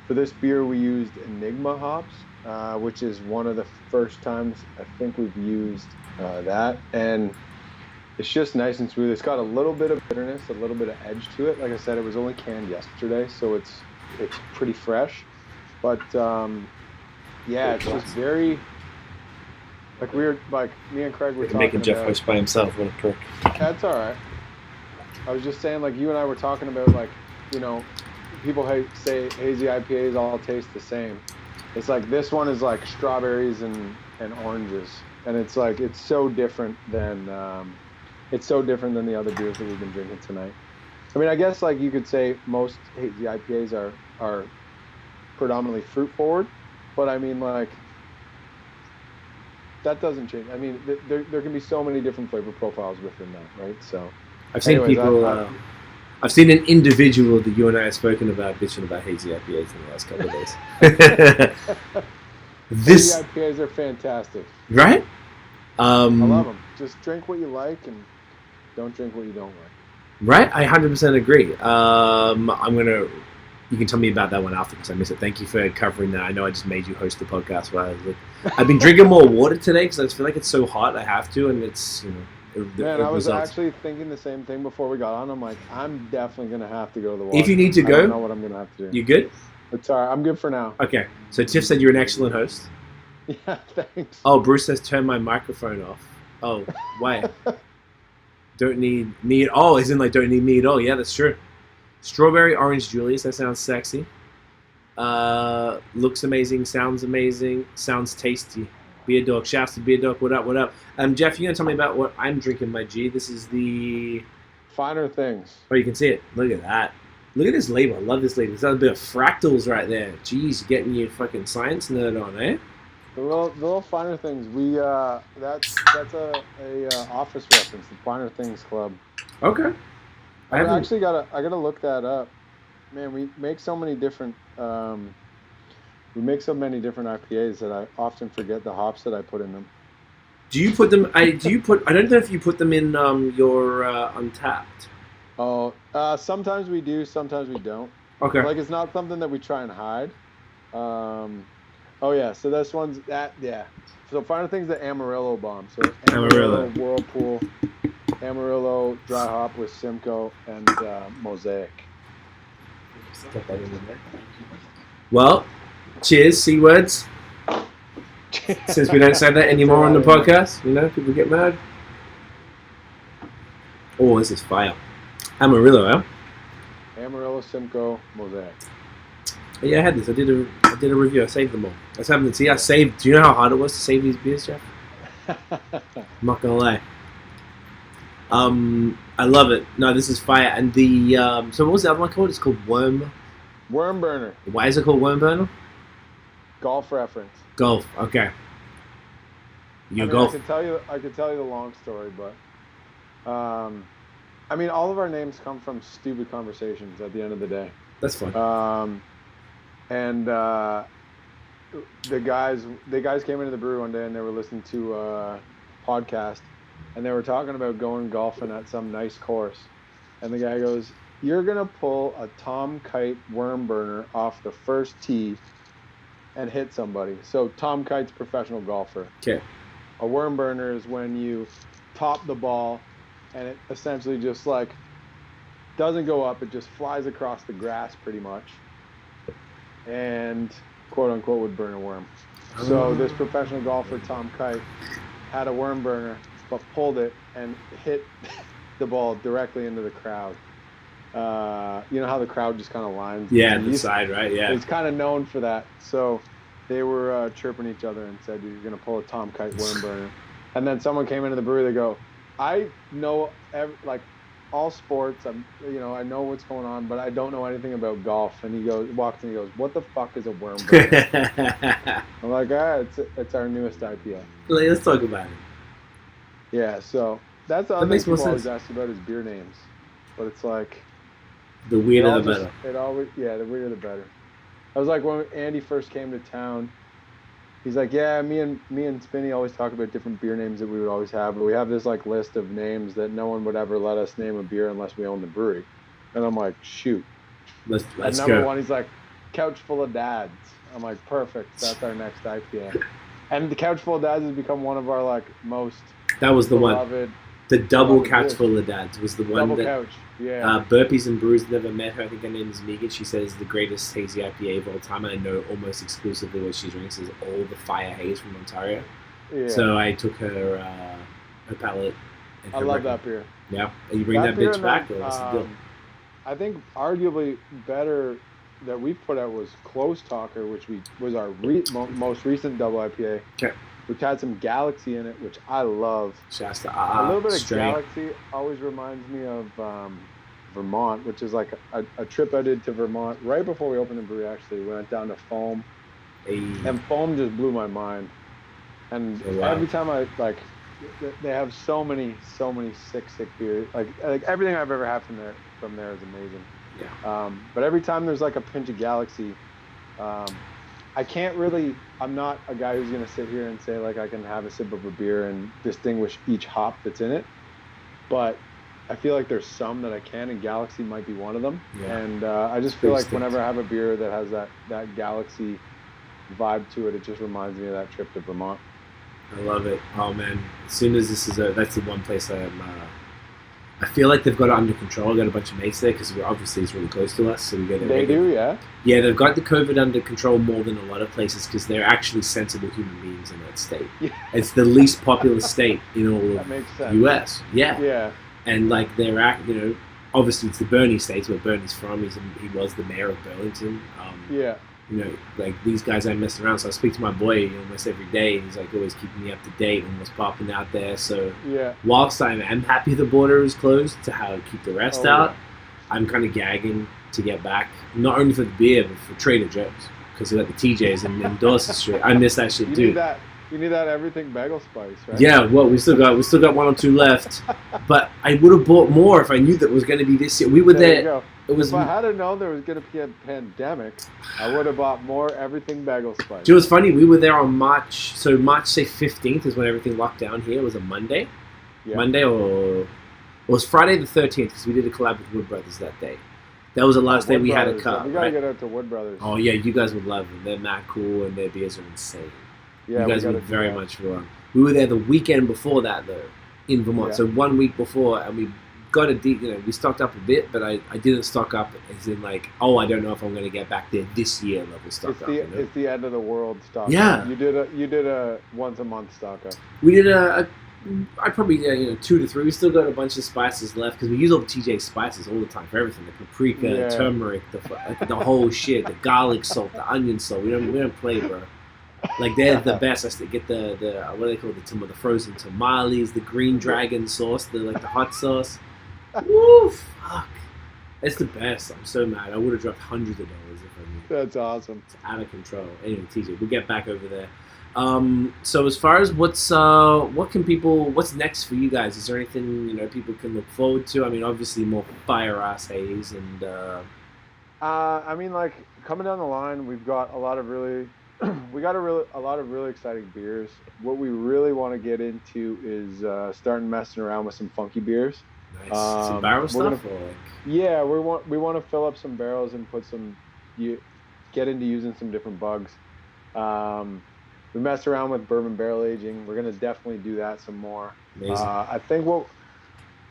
For this beer, we used Enigma hops, which is one of the first times I think we've used that. And it's just nice and smooth. It's got a little bit of bitterness, a little bit of edge to it. Like I said, it was only canned yesterday, so it's pretty fresh. But yeah, it's just very like me and Craig were talking making Jeff about. host by himself. What a prick. That's all right. I was just saying, like you and I were talking about, like, you know, people say hazy IPAs all taste the same. It's like this one is like strawberries and oranges, and it's like it's so different than the other beers that we've been drinking tonight. I mean, I guess like you could say most hazy IPAs are predominantly fruit forward, but I mean, like, that doesn't change. I mean, there can be so many different flavor profiles within that, right? So I've seen people. I've seen an individual that you and I have spoken about bitching about hazy IPAs in the last couple of days. Hazy IPAs are fantastic, right? I love them. Just drink what you like and don't drink what you don't like. Right, I 100% agree. You can tell me about that one after because I missed it. Thank you for covering that. I know I just made you host the podcast. I've been drinking more water today because I feel like it's so hot. I have to, and it's, you know. Man, I was actually thinking the same thing before we got on. I'm like, I'm definitely gonna have to go to the water. If you need to go, I don't know what I'm gonna have to do. You good? It's all right. I'm good for now. Okay. So Tiff said you're an excellent host. Yeah, thanks. Oh, Bruce says turn my microphone off. Oh, why? Don't need me at all. As in, like, don't need me at all. Yeah, that's true. Strawberry Orange Julius. That sounds sexy. Looks amazing. Sounds amazing. Sounds tasty. Beer Dog. Shouts to Beer Dog. What up? What up? Jeff, you gonna tell me about what I'm drinking, my G? This is the Finer Things. Oh, you can see it. Look at that. Look at this label. I love this label. There's a bit of fractals right there. Jeez, getting your fucking science nerd on, eh? The little Finer Things. That's a office reference. The Finer Things Club. Okay. I gotta look that up. Man, we make so many different IPAs that I often forget the hops that I put in them. Do you put them? I don't know if you put them in your Untapped. Oh, sometimes we do, sometimes we don't. Okay. Like, it's not something that we try and hide. Oh yeah, so this one's that, yeah. So Finer Things, the Amarillo bomb. So Amarillo, Whirlpool, Amarillo dry hop with Simcoe and Mosaic. Well, cheers, C words. Since we don't say that anymore on the podcast, you know, people get mad. Oh, this is fire. Amarillo, huh? Amarillo, Simcoe, Mosaic. Yeah, I had this. I did a review. I saved them all. I was having to see. I saved. Do you know how hard it was to save these beers, Jeff? I'm not gonna lie. I love it. No, this is fire. And the so what was the other one called? It's called Worm Burner. Why is it called Worm Burner? Golf reference. Golf. Okay. Golf. I could tell you the long story, but I mean, all of our names come from stupid conversations at the end of the day. That's fun. And the guys came into the brewery one day and they were listening to a podcast and they were talking about going golfing at some nice course. And the guy goes, "You're going to pull a Tom Kite worm burner off the first tee and hit somebody." So Tom Kite's a professional golfer. Okay. A worm burner is when you top the ball and it essentially just like doesn't go up, it just flies across the grass pretty much. And quote unquote would burn a worm. So this professional golfer, Tom Kite, had a worm burner, but pulled it and hit the ball directly into the crowd. You know how the crowd just kind of lines? Yeah, the side, right? Yeah. It's kind of known for that. So they were chirping each other and said, "You're going to pull a Tom Kite worm burner." And then someone came into the brewery. They go, "I know all sports. I know what's going on, but I don't know anything about golf." And he walks in, he goes, "What the fuck is a worm burner?" I'm like, it's our newest IPA. Let's talk about it. Yeah, so that's the other thing people always ask about is beer names, but it's like the weirder the better. The weirder the better. I was like, when Andy first came to town, he's like, "Yeah, me and Spinny always talk about different beer names that we would always have, but we have this like list of names that no one would ever let us name a beer unless we own the brewery." And I'm like, "Shoot." Let's Number go. one, he's like, Couch Full of Dads. I'm like, perfect. That's our next IPA. And the Couch Full of Dads has become one of our like most That was the one. beloved. The double beloved couch beers. full of dads was the one Double that couch. Yeah. Burpees and Brews never met her. I think her name is Megan. She says the greatest hazy IPA of all time. And I know almost exclusively what she drinks is all the Fire Haze from Ontario. Yeah. So I took her palate. And I her love that beer. Yeah. You bring that beer bitch and back? then, Or what's the deal? I think arguably better that we put out was Close Talker, which was our most recent double IPA. Okay. Which had some Galaxy in it, which I love. Shasta, a little bit of straight. Galaxy always reminds me of Vermont, which is like a trip I did to Vermont right before we opened the brewery. Actually, we went down to Foam, and Foam just blew my mind. And every time I they have so many sick beers. Like everything I've ever had from there is amazing. Yeah. But every time there's like a pinch of Galaxy, I can't really. I'm not a guy who's gonna sit here and say like I can have a sip of a beer and distinguish each hop that's in it. But I feel like there's some that I can, and Galaxy might be one of them. Yeah. And I just feel like whenever I have a beer that has that Galaxy vibe to it, it just reminds me of that trip to Vermont. I love it. Oh man! As soon as this is that's the one place I feel like they've got it under control. I got a bunch of mates there because obviously it's really close to us, so we go there. They do, yeah. Yeah, they've got the COVID under control more than a lot of places because they're actually sensible human beings in that state. Yeah. It's the least populous state in all That of makes sense. the US. Yeah. Yeah. And like obviously it's the Bernie states where Bernie's from. He was the mayor of Burlington. Yeah. Like these guys I mess around. So I speak to my boy almost every day. And he's like always keeping me up to date and what's popping out there. So Yeah. whilst I am happy the border is closed to keep the rest out, I'm kind of gagging to get back. Not only for the beer, but for Trader Joe's because they got the TJs in Dorset Street. I miss that shit too. You need that everything bagel spice, right? Yeah, well, we still got one or two left, but I would have bought more if I knew that it was going to be this year. We were There you there. go. It was. If I had known there was going to be a pandemic, I would have bought more everything bagel spice. It was funny. We were there on March say 15th is when everything locked down here. It was a Monday, Yeah. Monday or it was Friday the 13th because we did a collab with Wood Brothers that day. That was the last day we had a cup. We got to Right? get out to Wood Brothers. Oh yeah, you guys would love them. They're mad cool and their beers are insane. Yeah, you guys we would gotta do very that. much wrong. We were there the weekend before that though, in Vermont. Yeah. So 1 week before, and we got we stocked up a bit, but I didn't stock up as in like, I don't know if I'm going to get back there this year level stock up. It's the end of the world stock. Yeah. Up. You did a once a month stock up. We did I probably 2 to 3. We still got a bunch of spices left because we use all the TJ spices all the time for everything: the paprika, turmeric, the whole shit, the garlic salt, the onion salt. We don't play, bro. Like they're the best. I still get the what do they call the frozen tamales, the green dragon sauce, the hot sauce. Woo, fuck! It's the best. I'm so mad. I would have dropped hundreds of dollars if I knew. That's awesome. It's out of control. Anyway, TJ, we'll get back over there. So as far as what's next for you guys? Is there anything people can look forward to? I mean, obviously more fire ass haze and. I mean, like coming down the line, we've got a lot of really exciting beers. What we really want to get into is starting messing around with some funky beers. Nice. Some barrel stuff? Yeah, we want to fill up some barrels and get into using some different bugs. We messed around with bourbon barrel aging. We're gonna definitely do that some more. Amazing. I think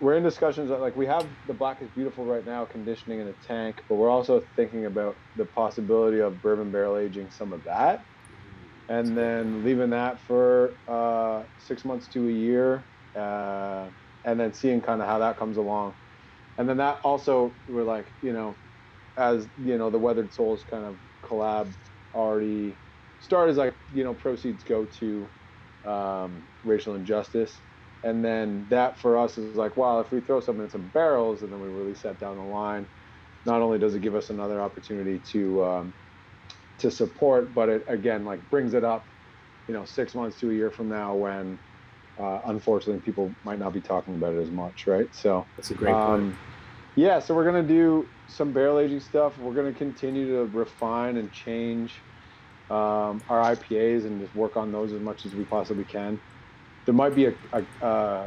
we're in discussions that we have the Black is Beautiful right now conditioning in a tank, but we're also thinking about the possibility of bourbon barrel aging some of that, and then leaving that for 6 months to a year, and then seeing kind of how that comes along. And then that also, we're like, as the Weathered Souls kind of collab already started, as proceeds go to racial injustice. And then that for us is like, wow, if we throw something in some barrels and then we release that down the line, not only does it give us another opportunity to support, but it again brings it up, 6 months to a year from now when unfortunately people might not be talking about it as much, right? So that's a great point. Yeah, so we're gonna do some barrel aging stuff. We're gonna continue to refine and change our IPAs and just work on those as much as we possibly can. There might be a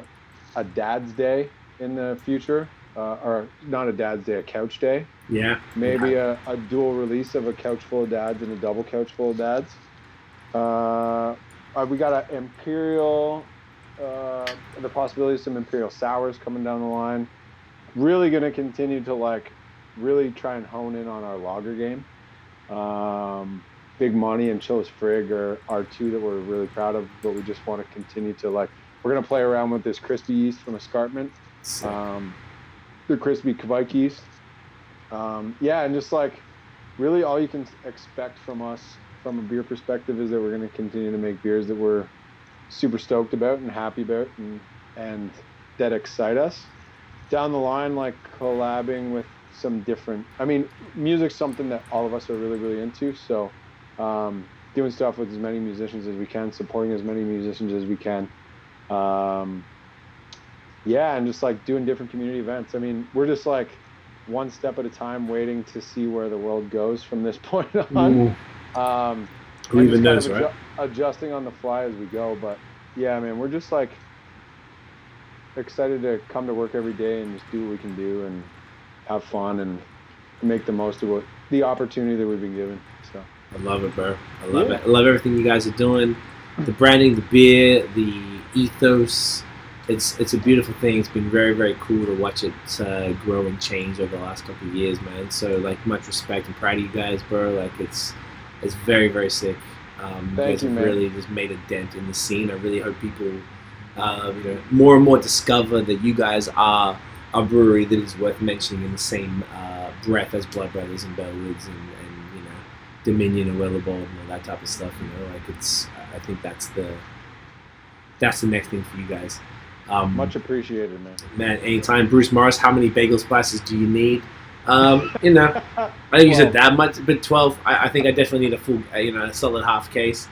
Dad's Day in the future or not a dad's day, a couch day. Yeah. Maybe a dual release of a couch full of dads and a double couch full of dads. We got an Imperial, the possibility of some Imperial sours coming down the line. Really going to continue to like really try and hone in on our lager game. Big Money and Chill's Frig are two that we're really proud of, but we just want to continue to like, we're going to play around with this crispy yeast from Escarpment, the crispy Kvike yeast. Yeah, and just like really all you can expect from us from a beer perspective is that we're going to continue to make beers that we're super stoked about and happy about and that excite us. Down the line, like collabing with some different, I mean, music's something that all of us are really, really into. So doing stuff with as many musicians as we can, supporting as many musicians as we can. Yeah, and just like doing different community events. I mean, we're just like one step at a time waiting to see where the world goes from this point on. Who even knows, right? Adjusting on the fly as we go. But yeah, man, we're just like excited to come to work every day and just do what we can do and have fun and make the most of the opportunity that we've been given. So I love it, bro. I love it. I love everything you guys are doing. The branding, the beer, the ethos. It's a beautiful thing. It's been very, very cool to watch it grow and change over the last couple of years, man. So like much respect and proud of you guys, bro. Like it's very, very sick. You guys have really just made a dent in the scene. I really hope people more and more discover that you guys are a brewery that is worth mentioning in the same breath as Blood Brothers and Bellwoods and Dominion and Weatherboard and all that type of stuff. Like I think that's the next thing for you guys. Much appreciated, man. Man, anytime. Bruce Morris, how many bagel slices do you need? I think you said that much, but 12. I think I definitely need a full, a solid half case.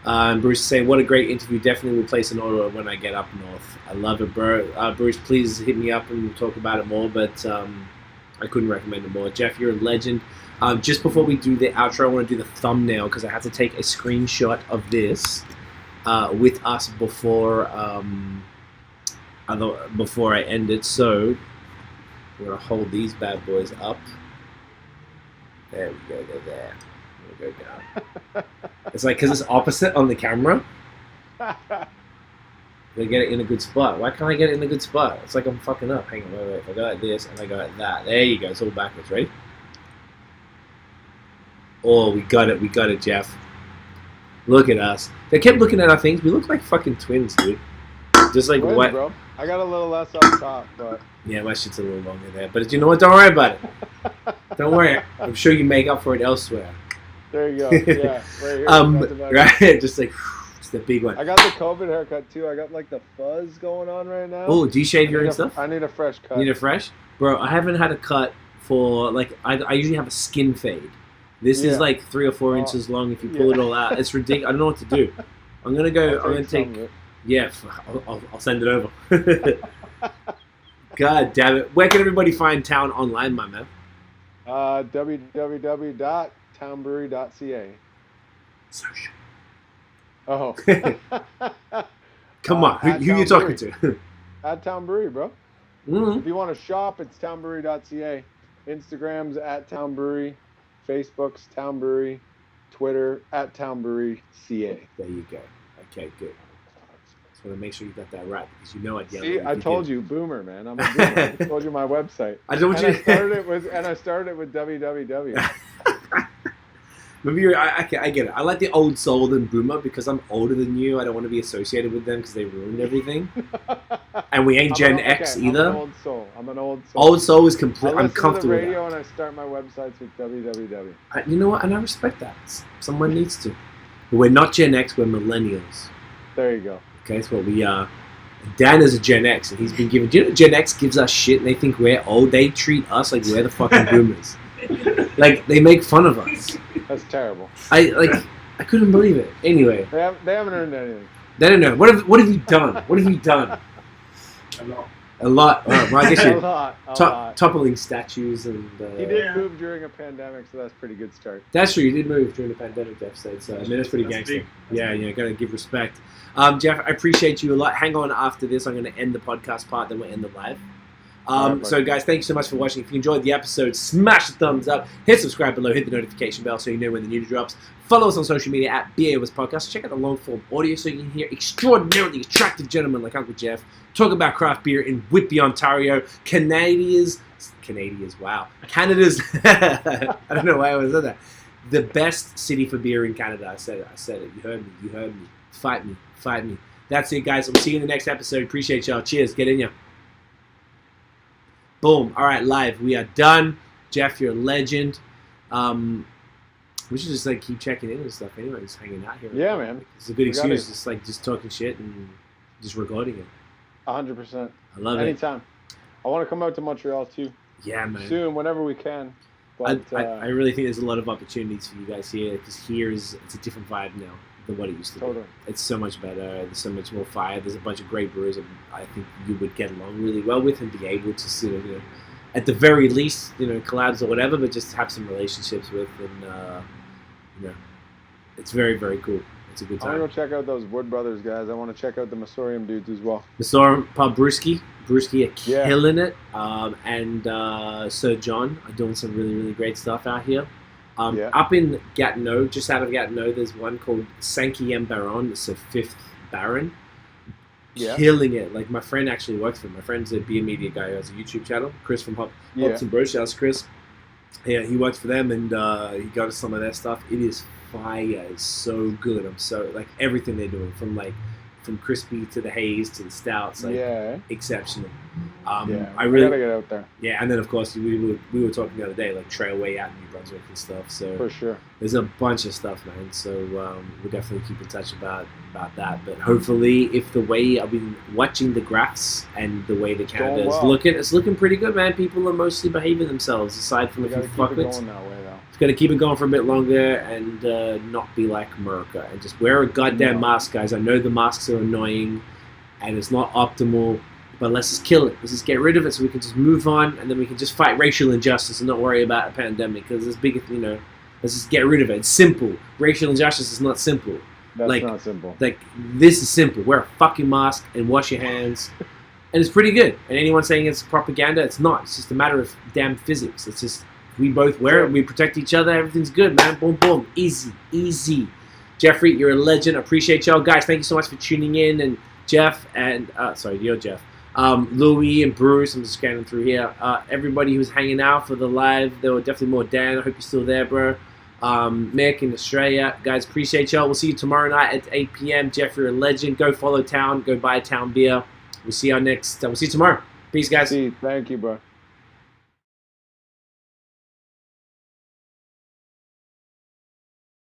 And Bruce is saying, what a great interview. Definitely will place an order when I get up north. I love it, bro. Bruce, please hit me up and we'll talk about it more, but I couldn't recommend it more. Jeff, you're a legend. Just before we do the outro, I want to do the thumbnail because I have to take a screenshot of this with us before I end it. So we're going to hold these bad boys up. There we go. They're there. We'll go down. It's like because it's opposite on the camera. They get it in a good spot. Why can't I get it in a good spot? It's like I'm fucking up. Hang on, wait. If I go like this and I go like that. There you go. It's all backwards. Ready? Oh, we got it, Jeff. Look at us. They kept looking at our things. We look like fucking twins, dude. Just like what? Bro. I got a little less up top, but yeah, my shit's a little longer there. But you know what? Don't worry about it. Don't worry. I'm sure you make up for it elsewhere. There you go. Yeah, right here. Right. Just like it's the big one. I got the COVID haircut too. I got like the fuzz going on right now. Oh, do you shave your own stuff? I need a fresh cut. You need a fresh, bro. I haven't had a cut for like I usually have a skin fade. This is like 3 or 4 inches long. If you pull it all out, it's ridiculous. I don't know what to do. I'm gonna go. I'm gonna take. Yeah, I'll send it over. God damn it! Where can everybody find Town online, my man? www.townbrewery.ca. Social. Oh. Come on, who you talking to? At Town Brewery, bro. Mm-hmm. If you want to shop, it's townbrewery.ca. Instagram's at Town Brewery. Facebook's Town Brewery. Twitter at Town Brewery CA. There you go. Okay, good. Just want to make sure you got that right because you know I'd yell. See, I told you, boomer, man. I'm a boomer. I told you my website. I told you. I started it with www. Maybe I get it. I like the old soul than boomer because I'm older than you. I don't want to be associated with them because they ruined everything. And we ain't Gen X either. I'm an old soul. Old soul is complete. I'm comfortable with that. I listen to the radio with and I start my websites with www. You know what? And I respect that. Someone needs to. But we're not Gen X. We're millennials. There you go. Okay, that's what we are. Dan is a Gen X, and he's been given. Do you know Gen X gives us shit, and they think we're old. They treat us like we're the fucking boomers. Like they make fun of us. That's terrible. I couldn't believe it. Anyway, they haven't earned anything. They don't know. What have you done? What have you done? A lot. Well, I guess you're toppling statues and. He did move during a pandemic, so that's a pretty good start. That's true. You did move during the pandemic, Jeff said. So I mean, that's pretty gangster. Yeah, gotta give respect. Jeff, I appreciate you a lot. Hang on after this. I'm going to end the podcast part, then we'll end the live. So, guys, thanks so much for watching. If you enjoyed the episode, smash the thumbs up, hit subscribe below, hit the notification bell so you know when the new drops. Follow us on social media at BAOS Podcast. Check out the long-form audio so you can hear extraordinarily attractive gentlemen like Uncle Jeff talk about craft beer in Whitby, Ontario. Canada's, wow. Canada's, I don't know why I was saying that. The best city for beer in Canada. I said it. You heard me. Fight me. That's it, guys. We'll see you in the next episode. Appreciate y'all. Cheers. Get in ya. Boom. All right, live. We are done. Jeff, you're a legend. We should just like keep checking in and stuff anyway, just hanging out here. Yeah, man. It's a good excuse, just talking shit and just recording it. 100%. I love it. Anytime. I want to come out to Montreal too. Yeah, man. Soon, whenever we can. But, I really think there's a lot of opportunities for you guys here, because here it's a different vibe now than what it used to be. It's so much better. There's so much more fire. There's a bunch of great brewers that I think you would get along really well with and be able to sort of, at the very least, collabs or whatever, but just have some relationships with, and it's very, very cool. It's a good time. I want to go check out those Wood Brothers guys. I want to check out the Masorium dudes as well. Masorium Pub Brewski are killing it. And Sir John are doing some really, really great stuff out here. Up in Gatineau, just out of Gatineau, there's one called Cinquième Baron. It's a fifth Baron. Killing it. Like, my friend actually works for him. My friend's a beer media guy who has a YouTube channel. Chris from Hops and Bro. Shouts Chris. Yeah, he works for them, and he got us some of their stuff. It is fire. It's so good. I'm so, like, everything they're doing, from crispy to the haze to the stouts, exceptional. I really gotta get out there. Yeah, and then of course we were talking the other day, like Trailway out in New Brunswick and stuff. So for sure, there's a bunch of stuff, man. So we'll definitely keep in touch about that. But hopefully, if the way I've been watching the graphs and the way the Canada is looking, it's looking pretty good, man. People are mostly behaving themselves, aside from a few fuckwits. Got to keep it going for a bit longer and not be like America and just wear a goddamn mask, guys. I know the masks are annoying and it's not optimal, but let's just kill it. Let's just get rid of it so we can just move on, and then we can just fight racial injustice and not worry about a pandemic, because it's big, let's just get rid of it. It's simple. Racial injustice is not simple. That's not simple. Like, this is simple. Wear a fucking mask and wash your hands. And it's pretty good. And anyone saying it's propaganda, it's not. It's just a matter of damn physics. It's just, we both wear it, we protect each other, everything's good, man. Boom, boom. Easy. Jeffrey, you're a legend. I appreciate y'all. Guys, thank you so much for tuning in. And Jeff, and, you're Jeff. Louis and Bruce, I'm just scanning through here. Everybody who's hanging out for the live, there were definitely more. Dan, I hope you're still there, bro. Mick in Australia. Guys, appreciate y'all. We'll see you tomorrow night at 8 p.m. Jeff, you're a legend. Go follow Town. Go buy Town beer. We'll see you tomorrow. Peace, guys. Thank you, bro.